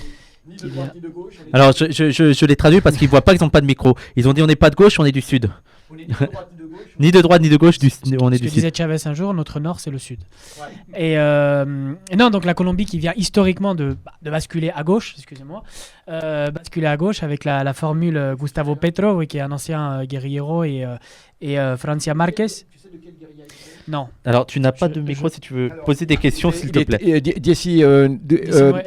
ni de droite ni de gauche. Alors, je les traduis parce qu'ils ne voient pas qu'ils n'ont pas de micro. Ils ont dit on n'est pas de gauche, on est du sud. On est ni de droite ni de gauche. Ni de droite ni de gauche, on est Ce du que sud. disait Chavez un jour, notre nord, c'est le sud. Ouais. Et non, donc la Colombie qui vient historiquement de basculer à gauche, excusez-moi, basculer à gauche avec la formule Gustavo Petro, oui, qui est un ancien guerrillero, et Francia Marquez. Tu sais de quel guérilla il est? Non. Alors, tu n'as pas de micro si tu veux poser des questions, s'il te plaît.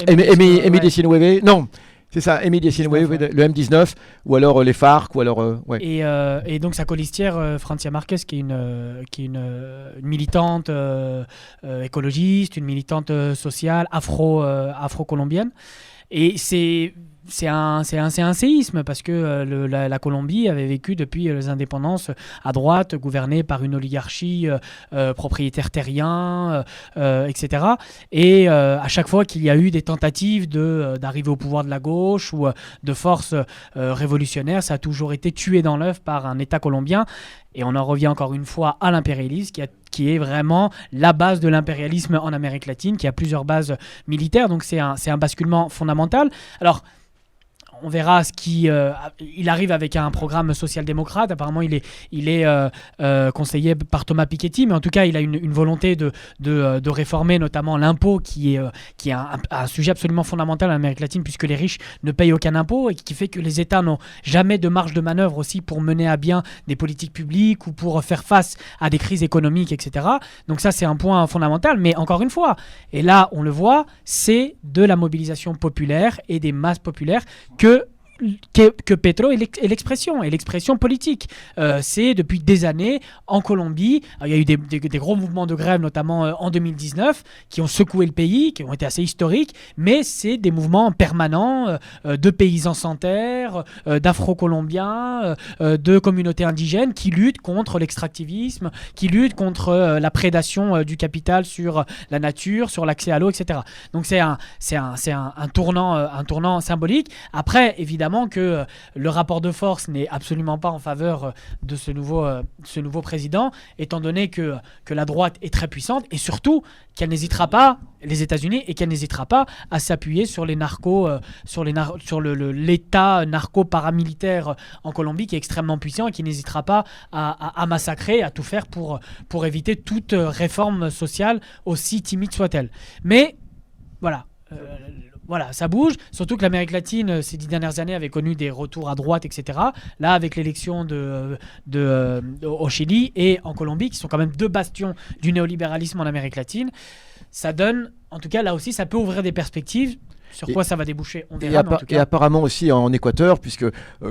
Emi 19, non, c'est ça, Emi 19, le M19, ou alors les FARC, ou alors... ouais. Et donc sa colistière, Francia Marquez, qui est une militante écologiste, une militante sociale, afro-colombienne. Et c'est un séisme parce que la Colombie avait vécu depuis les indépendances à droite, gouvernée par une oligarchie propriétaire terrien, etc. Et à chaque fois qu'il y a eu des tentatives d'arriver au pouvoir de la gauche ou de forces révolutionnaires, ça a toujours été tué dans l'œuf par un État colombien. Et on en revient encore une fois à l'impérialisme, qui est vraiment la base de l'impérialisme en Amérique latine, qui a plusieurs bases militaires. Donc c'est un basculement fondamental. Alors, on verra il arrive avec un programme social-démocrate. Apparemment, il est conseillé par Thomas Piketty, mais en tout cas, il a une volonté de réformer notamment l'impôt, qui est un sujet absolument fondamental en Amérique latine, puisque les riches ne payent aucun impôt et qui fait que les États n'ont jamais de marge de manœuvre aussi pour mener à bien des politiques publiques ou pour faire face à des crises économiques, etc. Donc ça, c'est un point fondamental. Mais encore une fois, et là, on le voit, c'est de la mobilisation populaire et des masses populaires que Petro est l'expression politique. C'est depuis des années en Colombie. Il y a eu des gros mouvements de grève, notamment en 2019, qui ont secoué le pays, qui ont été assez historiques, mais c'est des mouvements permanents de paysans sans terre, d'afro-colombiens, de communautés indigènes qui luttent contre l'extractivisme, qui luttent contre la prédation du capital sur la nature, sur l'accès à l'eau, etc. Donc c'est un tournant symbolique. Après, évidemment, que le rapport de force n'est absolument pas en faveur de ce nouveau président, étant donné que la droite est très puissante et surtout qu'elle n'hésitera pas, les États-Unis, et qu'elle n'hésitera pas à s'appuyer sur les narcos, sur l'État narco-paramilitaire en Colombie qui est extrêmement puissant et qui n'hésitera pas à massacrer, à tout faire pour éviter toute réforme sociale, aussi timide soit-elle. Mais voilà. Voilà, ça bouge, surtout que l'Amérique latine, ces 10 dernières années, avait connu des retours à droite, etc. Là, avec l'élection au Chili et en Colombie, qui sont quand même deux bastions du néolibéralisme en Amérique latine, ça donne, en tout cas, là aussi, ça peut ouvrir des perspectives. Sur quoi ça va déboucher, on verra. Et apparemment aussi en Équateur, puisque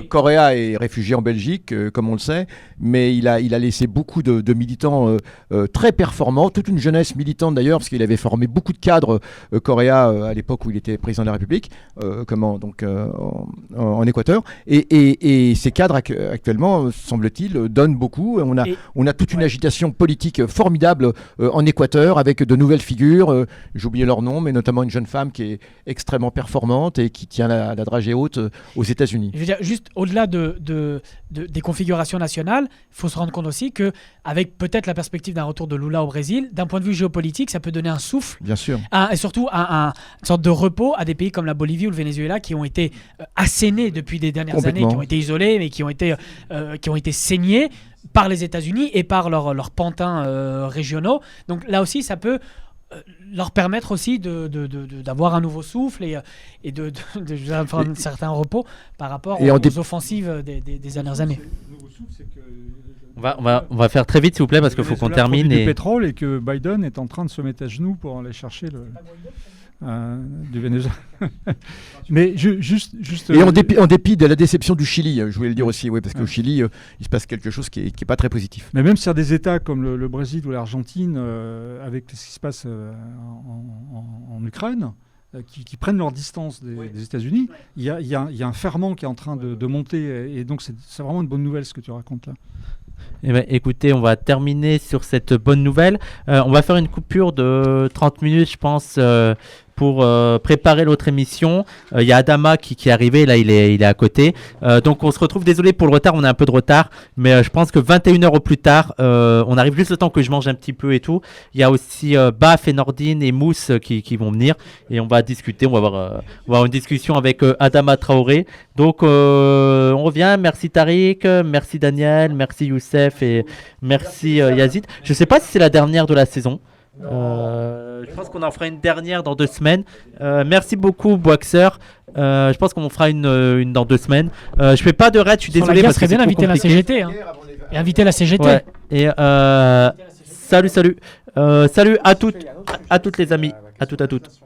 Correa est réfugié en Belgique, comme on le sait, mais il a laissé beaucoup de militants très performants, toute une jeunesse militante d'ailleurs, parce qu'il avait formé beaucoup de cadres, Correa, à l'époque où il était président de la République, en Équateur. Et ces cadres actuellement, semble-t-il, donnent beaucoup. On a toute une agitation politique formidable en Équateur, avec de nouvelles figures, j'ai oublié leur nom, mais notamment une jeune femme qui est extrêmement performante et qui tient la dragée haute aux États-Unis. Je veux dire, juste au-delà des configurations nationales, il faut se rendre compte aussi qu'avec peut-être la perspective d'un retour de Lula au Brésil, d'un point de vue géopolitique, ça peut donner un souffle. Bien sûr. Et surtout une sorte de repos à des pays comme la Bolivie ou le Venezuela qui ont été assénés depuis des dernières années, qui ont été isolés, mais qui ont été saignés par les États-Unis et par leurs pantins régionaux. Donc là aussi, ça peut leur permettre aussi d'avoir un nouveau souffle et de faire un certain repos par rapport aux offensives des dernières années. On va faire très vite s'il vous plaît parce qu'il faut qu'on termine. Du pétrole et que Biden est en train de se mettre à genoux pour aller chercher du Venezuela. Mais juste et en dépit de la déception du Chili, je voulais le dire aussi, oui, parce qu'au Chili, il se passe quelque chose qui est pas très positif. Mais même sur des États comme le Brésil ou l'Argentine, avec ce qui se passe en Ukraine, qui prennent leur distance des États-Unis, il y a un ferment qui est en train de monter, et donc c'est vraiment une bonne nouvelle ce que tu racontes là. Eh ben, écoutez, on va terminer sur cette bonne nouvelle. On va faire une coupure de 30 minutes, je pense, pour préparer l'autre émission. Il y a Adama qui est arrivé, là il est à côté. Donc on se retrouve, désolé pour le retard, on a un peu de retard, mais je pense que 21h au plus tard, on arrive juste le temps que je mange un petit peu et tout. Il y a aussi Baf et Nordine et Mousse qui vont venir et on va discuter, on va avoir une discussion avec Adama Traoré. Donc on revient, merci Tariq, merci Daniel, merci Youssef et merci Yazid. Je sais pas si c'est la dernière de la saison. Je pense qu'on en fera une dernière dans 2 semaines. Merci beaucoup Boxer. Je pense qu'on fera une dans 2 semaines. Je fais pas de raid, je suis désolé parce que serait c'est bien trop d'inviter la compliqué. CGT. Hein. Et inviter la CGT. Ouais. Et salut à toutes les amis, à toutes.